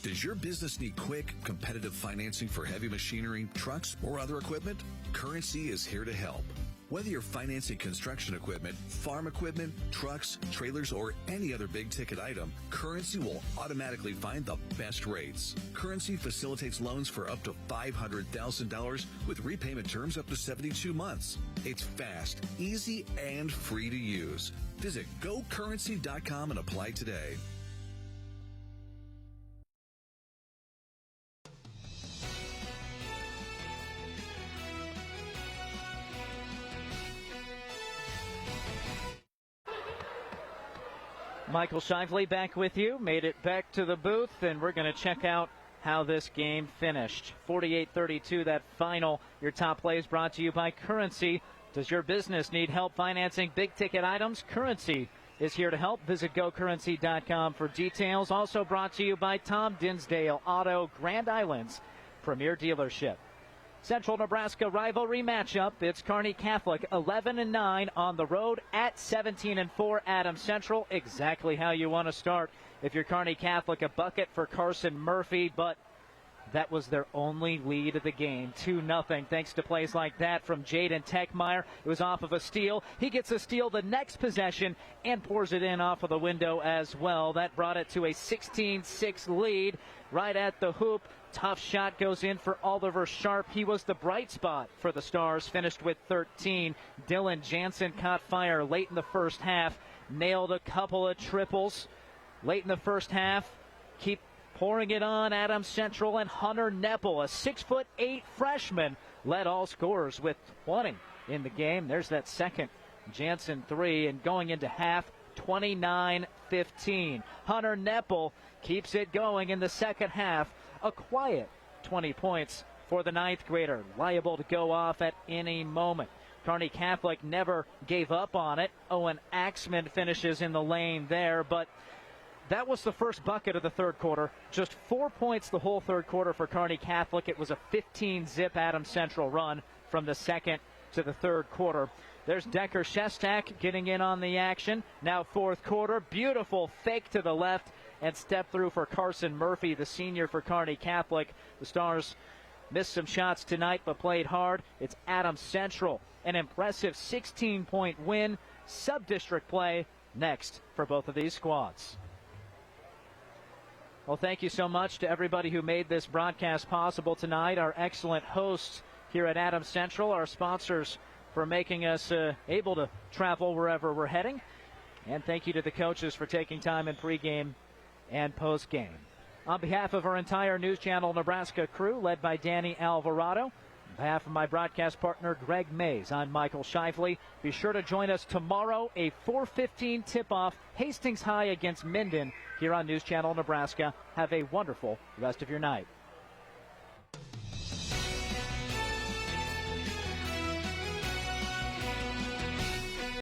Does your business need quick, competitive financing for heavy machinery, trucks, or other equipment? Currency is here to help. Whether you're financing construction equipment, farm equipment, trucks, trailers, or any other big-ticket item, Currency will automatically find the best rates. Currency facilitates loans for up to $500,000 with repayment terms up to 72 months. It's fast, easy, and free to use. Visit GoCurrency.com and apply today. Michael Shively back with you. Made it back to the booth, and we're going to check out how this game finished. 48-32, that final. Your top plays brought to you by Currency. Does your business need help financing big-ticket items? Currency is here to help. Visit GoCurrency.com for details. Also brought to you by Tom Dinsdale Auto, Grand Island's premier dealership. Central Nebraska rivalry matchup. It's Kearney Catholic 11-9 on the road at 17-4 Adams Central. Exactly how you want to start. If you're Kearney Catholic, a bucket for Carson Murphy, but that was their only lead of the game, 2-0, thanks to plays like that from Jaden Techmeyer. It was off of a steal. He gets a steal the next possession and pours it in off of the window as well. That brought it to a 16-6 lead right at the hoop. Tough shot goes in for Oliver Sharp. He was the bright spot for the Stars, finished with 13. Dylan Jansen caught fire late in the first half, nailed a couple of triples late in the first half. Keep pouring it on Adams Central, and Hunter Neppel, a 6'8" freshman, led all scorers with 20 in the game. There's that second Jansen three, and going into half, 29-15. Hunter Neppel keeps it going in the second half. A quiet 20 points for the ninth grader, liable to go off at any moment. Kearney Catholic never gave up on it. Owen Axman finishes in the lane there, but that was the first bucket of the third quarter. Just 4 points the whole third quarter for Kearney Catholic. It was a 15-zip Adams Central run from the second to the third quarter. There's Decker Shestak getting in on the action. Now fourth quarter, beautiful fake to the left and step through for Carson Murphy, the senior for Kearney Catholic. The Stars missed some shots tonight but played hard. It's Adams Central, an impressive 16-point win. Sub-district play next for both of these squads. Well, thank you so much to everybody who made this broadcast possible tonight. Our excellent hosts here at Adams Central, our sponsors for making us able to travel wherever we're heading. And thank you to the coaches for taking time in pregame and postgame. On behalf of our entire News Channel Nebraska crew, led by Danny Alvarado, on behalf of my broadcast partner Greg Mays, I'm Michael Shively. Be sure to join us tomorrow, a 4:15 tip-off, Hastings High against Minden, here on News Channel Nebraska. Have a wonderful rest of your night.